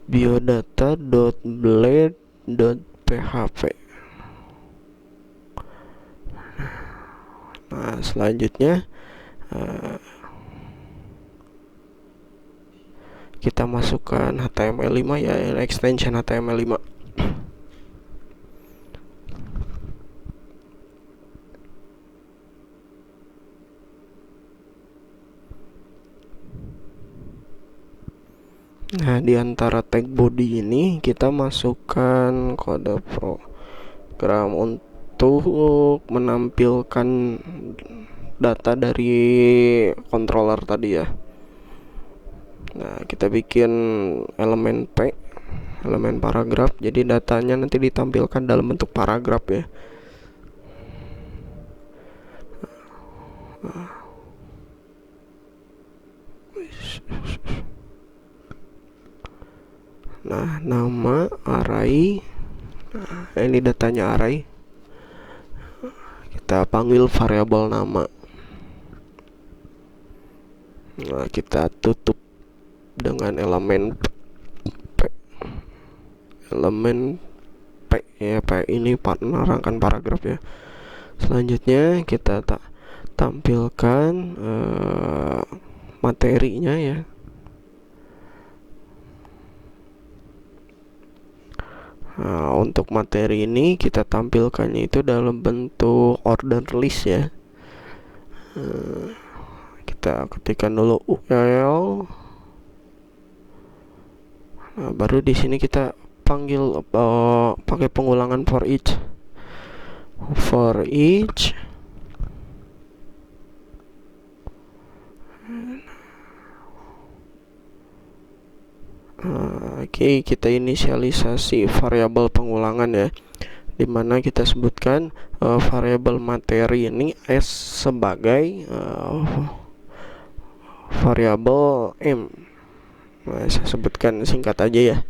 biodata.blade.php. Nah, selanjutnya kita masukkan HTML5 ya, extension HTML5. Nah, di antara tag body ini kita masukkan kode program untuk menampilkan data dari controller tadi ya. Nah, kita bikin elemen P, elemen paragraf, jadi datanya nanti ditampilkan dalam bentuk paragraf ya. Nah, nama array. Nah, ini datanya array. Kita panggil variabel nama. Nah, kita tutup dengan elemen P. Elemen P ya, P ini menerangkan paragraf ya. Selanjutnya kita tampilkan materinya ya. Nah, untuk materi ini kita tampilkannya itu dalam bentuk order list ya. Kita ketikkan dulu URL. Nah, baru di sini kita panggil pakai pengulangan for each. Oke, kita inisialisasi variabel pengulangan ya, dimana kita sebutkan variabel materi ini s sebagai variabel m. Nah, saya sebutkan singkat aja ya,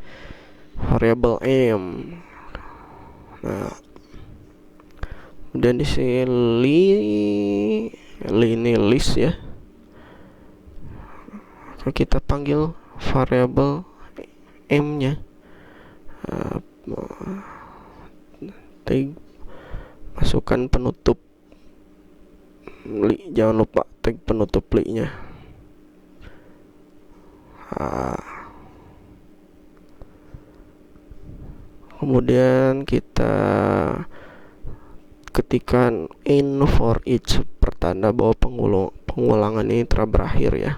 variabel m. Nah, kemudian di sini ini list ya. maka kita panggil variabel m-nya, tag masukkan penutup li, jangan lupa tag penutup li-nya. Kemudian kita ketikkan in for each, pertanda bahwa pengulangan ini telah berakhir ya.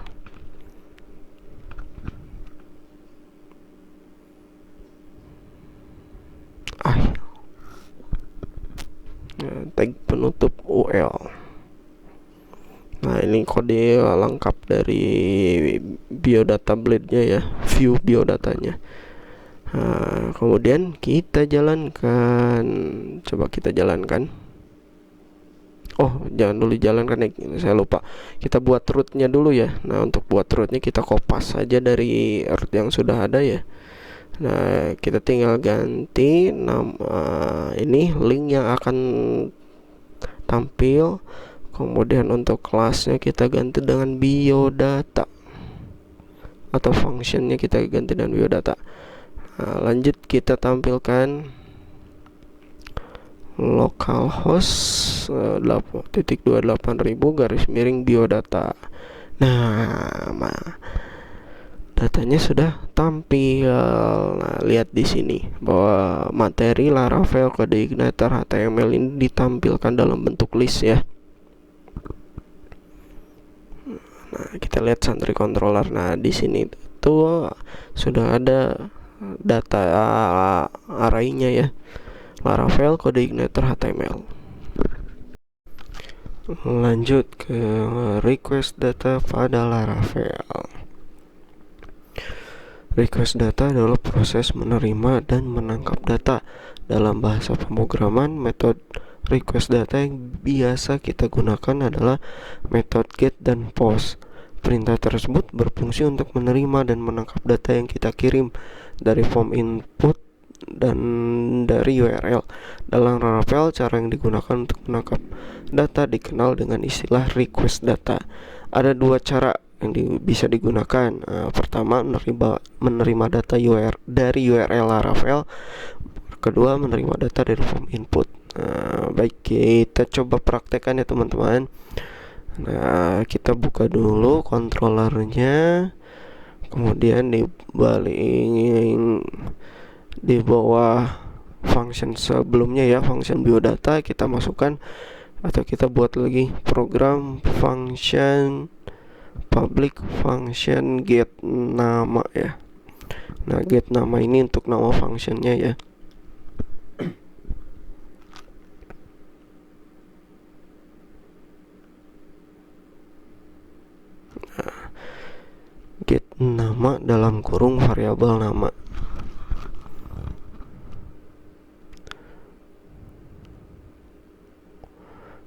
Tag penutup ul. Nah, ini kode lengkap dari biodata blade-nya ya, view biodatanya. Nah, kemudian kita jalankan, coba kita jalankan. Oh, jangan dulu jalankan ya, saya lupa. Kita buat root-nya dulu ya. Nah, untuk buat root-nya kita kopas saja dari root yang sudah ada ya. Nah, kita tinggal ganti nama ini link yang akan tampil. Kemudian untuk kelasnya kita ganti dengan biodata, atau functionnya kita ganti dengan biodata. Nah, lanjut kita tampilkan localhost 28000 biodata. Nah, datanya sudah tampil. Nah, lihat di sini bahwa materi Laravel kode igniter HTML ini ditampilkan dalam bentuk list ya. Nah, kita lihat Santry controller. Nah, di sini tuh sudah ada data array-nya ya. Laravel kode igniter HTML. Lanjut ke request data pada Laravel. Request data adalah proses menerima dan menangkap data. Dalam bahasa pemrograman, metode request data yang biasa kita gunakan adalah metode get dan post. Perintah tersebut berfungsi untuk menerima dan menangkap data yang kita kirim dari form input dan dari URL. Dalam Laravel, cara yang digunakan untuk menangkap data dikenal dengan istilah request data. Ada dua cara yang bisa digunakan. Pertama, menerima data dari URL Laravel. Kedua, menerima data dari form input. Baik, kita coba praktekkan ya teman-teman. Nah, kita buka dulu controllernya, kemudian di bawah function sebelumnya ya, function biodata, kita masukkan atau kita buat lagi program function public function get nama ya. Nah, get nama ini untuk nama functionnya ya. Get nama dalam kurung variabel nama.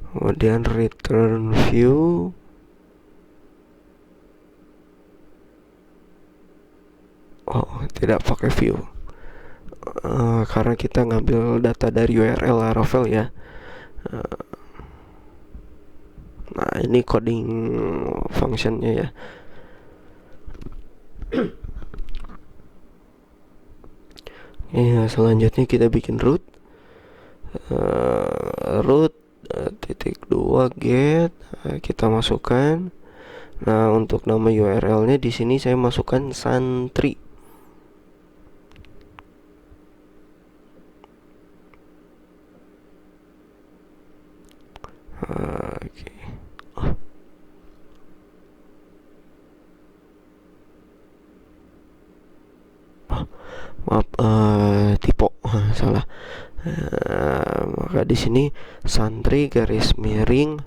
Kemudian return view. Oh, tidak pakai view. Karena kita ngambil data dari URL Laravel ya. Nah, ini coding functionnya ya. Ya, selanjutnya kita bikin root. Root .2 get, kita masukkan. Nah, untuk nama URL-nya di sini saya masukkan Santry. Oke. Maaf, typo, salah. Maka di sini Santry garis miring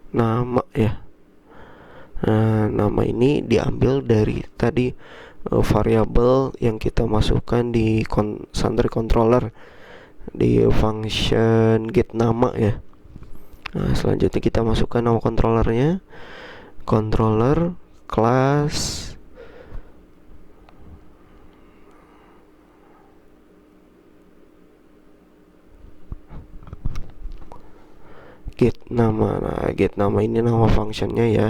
nama ya. Nama ini diambil dari tadi variabel yang kita masukkan di Santry controller di function get nama ya. Nah, selanjutnya kita masukkan nama controllernya, controller class get nama. Nah, get nama ini nama functionnya ya.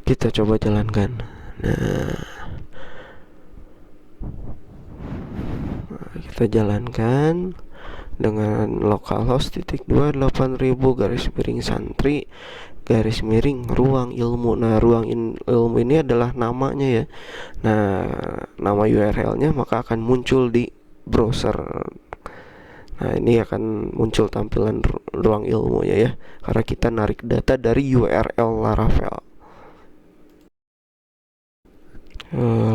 Kita coba jalankan. Nah, kita jalankan dengan localhost /2 garis miring santri garis miring ruang ilmu. Nah, ruang ilmu ini adalah namanya ya. Nah, nama URL-nya maka akan muncul di browser. Nah, ini akan muncul tampilan ruang ilmu ya, karena kita narik data dari URL Laravel.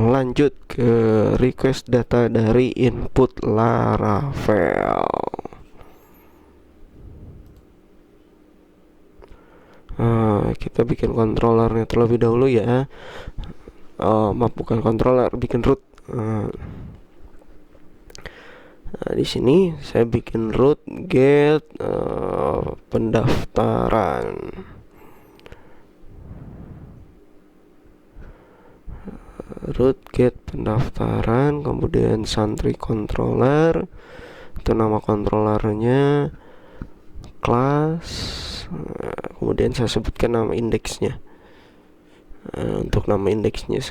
Lanjut ke request data dari input Laravel. Kita bikin controllernya terlebih dahulu ya. Maaf, bukan controller, bikin root. Nah, di sini saya bikin root get pendaftaran. Root get pendaftaran, kemudian santri controller, itu nama controllernya, kelas, kemudian saya sebutkan nama indeksnya. Untuk nama indeksnya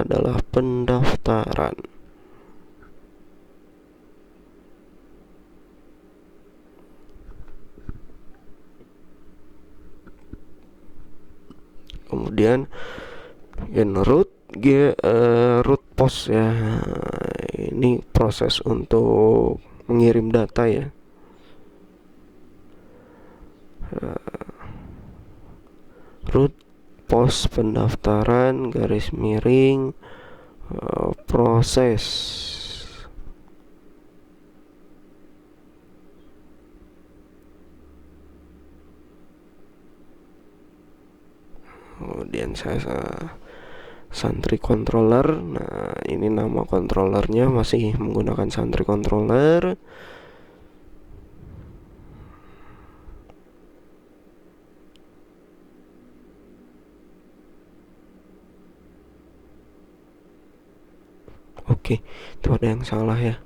adalah pendaftaran. Kemudian root root post ya. Ini proses untuk mengirim data ya. Root post pendaftaran garis miring proses. Kemudian saya santri controller. Nah, ini nama controllernya masih menggunakan santri controller. Oke, itu ada yang salah ya.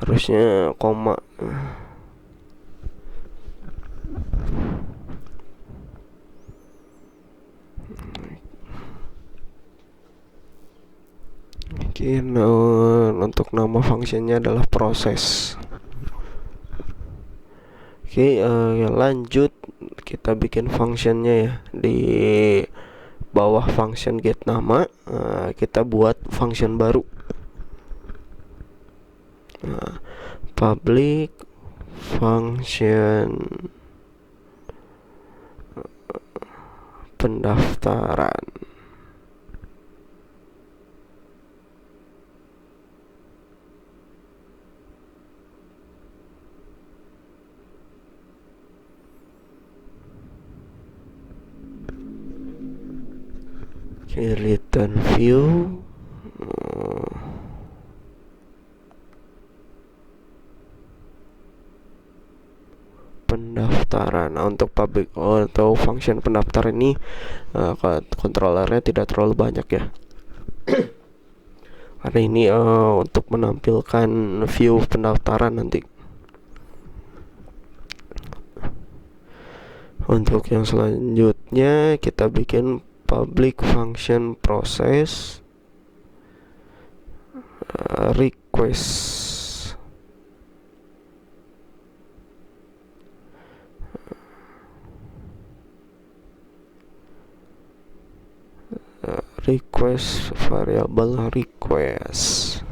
Harusnya koma. Oke, untuk nama fungsinya adalah proses. Oke, lanjut kita bikin functionnya ya. Di bawah function get nama, kita buat function baru. Public function pendaftaran. Return view pendaftaran. Nah, untuk public atau function pendaftaran ini controllernya tidak terlalu banyak ya. Karena ini untuk menampilkan view pendaftaran nanti. Untuk yang selanjutnya kita bikin public function process request. Request variable request.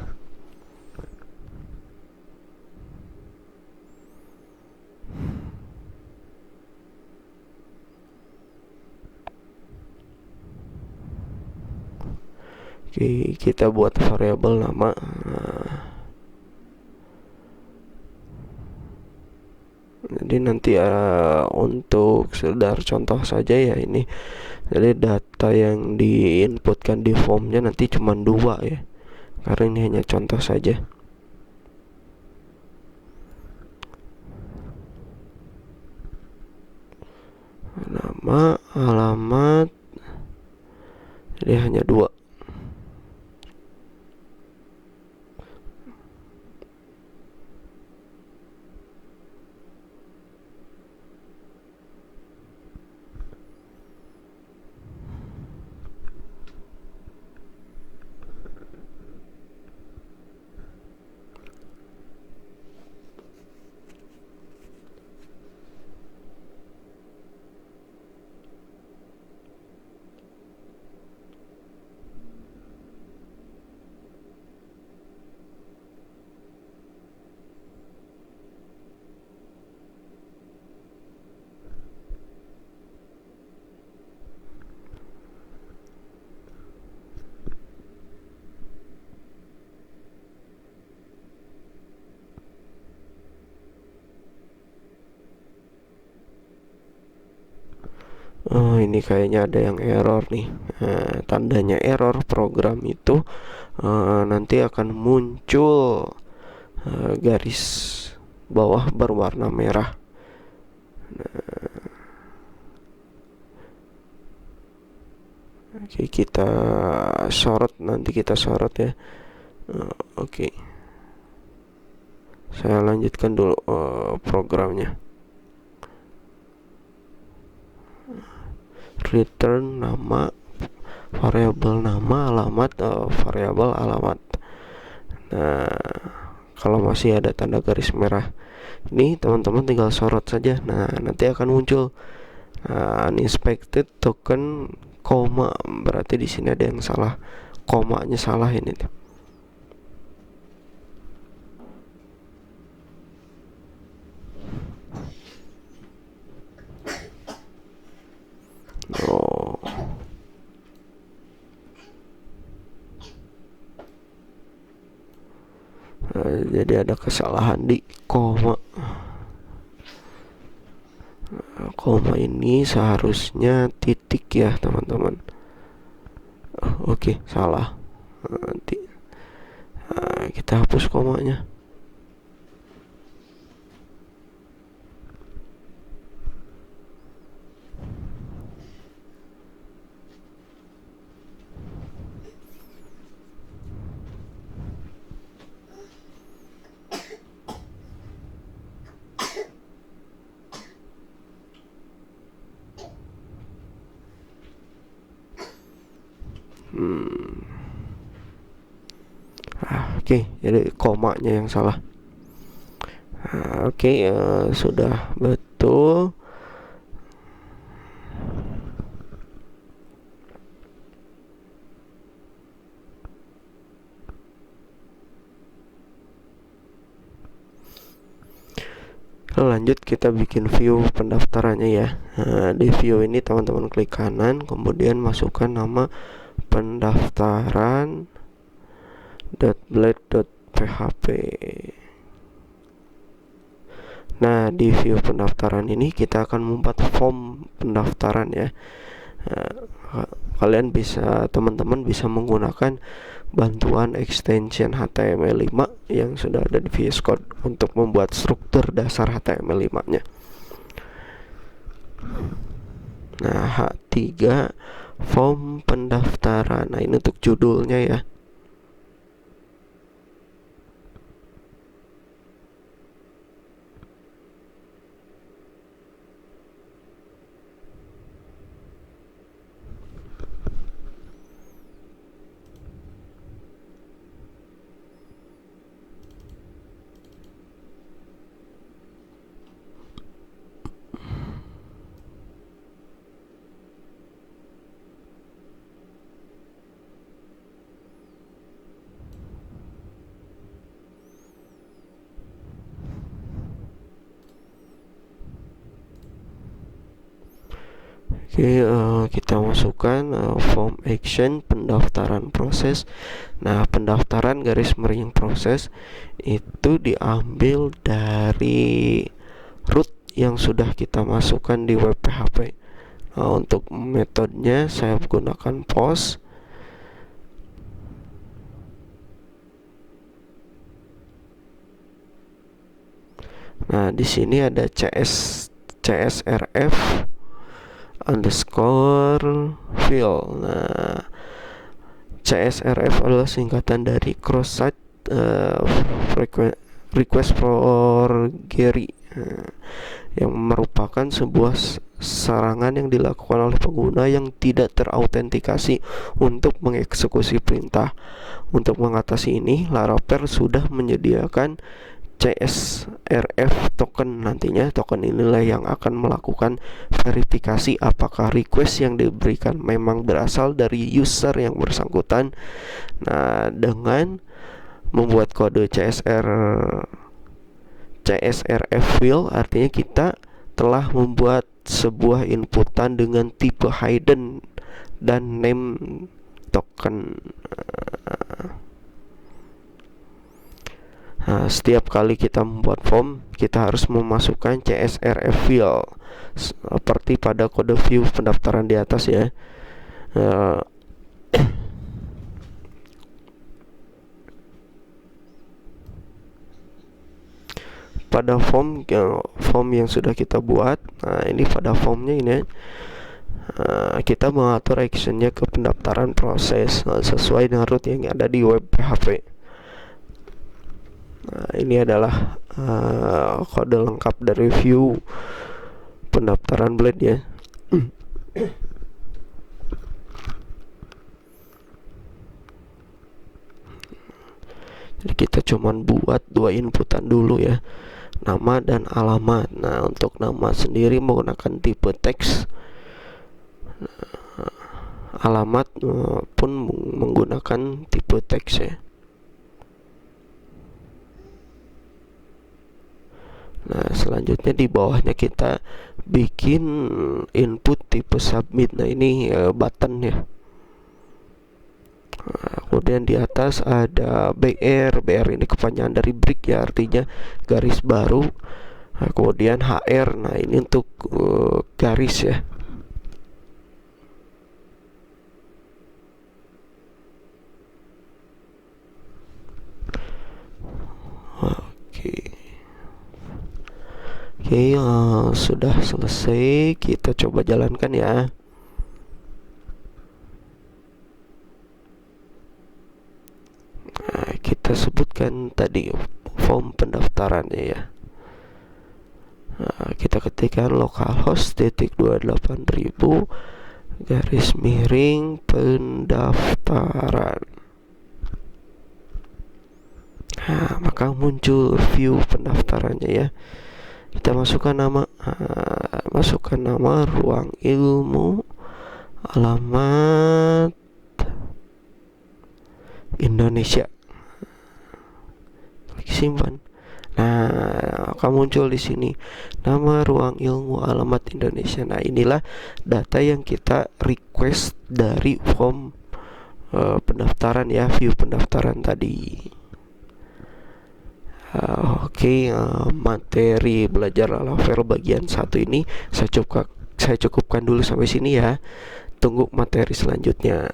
Oke, kita buat variabel nama. Jadi nanti untuk sekedar contoh saja ya ini. Jadi data yang diinputkan di formnya nanti cuma 2 ya. Karena ini hanya contoh saja. Nama alamat, jadi hanya 2. Oh, ini kayaknya ada yang error nih. Tandanya error program itu nanti akan muncul garis bawah berwarna merah. Oke, kita sorot, nanti kita sorot ya. Oke, saya lanjutkan dulu programnya. Return nama, variabel nama, alamat, variabel alamat. Nah, kalau masih ada tanda garis merah ini, teman-teman tinggal sorot saja. Nah, nanti akan muncul uninspected token koma, berarti di sini ada yang salah, komanya salah ini. Oh, jadi ada kesalahan di koma. Koma ini seharusnya titik ya teman-teman. Oke, salah. Nanti kita hapus komanya. Oke, jadi komanya yang salah. Oke, sudah betul. Lanjut, kita bikin view pendaftarannya ya. Di view ini teman-teman klik kanan, kemudian masukkan nama pendaftaran .blade.php. Nah, di view pendaftaran ini kita akan membuat form pendaftaran ya. Kalian bisa, teman-teman bisa menggunakan bantuan extension HTML5 yang sudah ada di VS Code untuk membuat struktur dasar HTML5-nya. Nah, H3 form pendaftaran. Nah, ini untuk judulnya ya. Oke, kita masukkan form action pendaftaran proses. Nah, pendaftaran garis miring proses itu diambil dari root yang sudah kita masukkan di web PHP. Nah, untuk metodenya saya gunakan post. Nah, di sini ada CSRF underscore fill. Nah, CSRF adalah singkatan dari cross site request for Gary, yang merupakan sebuah serangan yang dilakukan oleh pengguna yang tidak terautentikasi untuk mengeksekusi perintah. Untuk mengatasi ini, Laravel sudah menyediakan CSRF token. Nantinya token inilah yang akan melakukan verifikasi apakah request yang diberikan memang berasal dari user yang bersangkutan. Nah, dengan membuat kode CSRF field, artinya kita telah membuat sebuah inputan dengan tipe hidden dan name token. Nah, setiap kali kita membuat form, kita harus memasukkan CSRF field seperti pada kode view pendaftaran di atas ya. Pada form yang sudah kita buat, nah ini pada formnya ini kita mengatur actionnya ke pendaftaran proses sesuai dengan root yang ada di web PHP. Nah, ini adalah kode lengkap dari view pendaftaran Blade ya. Jadi kita cuman buat dua inputan dulu ya, nama dan alamat. Nah, untuk nama sendiri menggunakan tipe teks, alamat pun menggunakan tipe teks ya. Nah, selanjutnya di bawahnya kita bikin input tipe submit. Nah, ini button ya. Nah, kemudian di atas ada BR ini kepanjangan dari break ya, artinya garis baru. Nah, kemudian HR, nah ini untuk garis ya. Oke, sudah selesai. Kita coba jalankan ya. Nah, kita sebutkan tadi form pendaftarannya ya. Nah, kita ketikkan localhost /28.000 garis miring pendaftaran. Nah, maka muncul view pendaftarannya ya. Kita masukkan nama, ruang ilmu, alamat Indonesia, klik simpan. Nah, akan muncul di sini nama ruang ilmu alamat Indonesia. Nah, inilah data yang kita request dari form pendaftaran ya, view pendaftaran tadi. Oke, materi belajar Laravel bagian 1 ini saya cukupkan dulu sampai sini ya. Tunggu materi selanjutnya.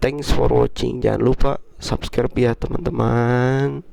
Thanks for watching. Jangan lupa subscribe ya teman-teman.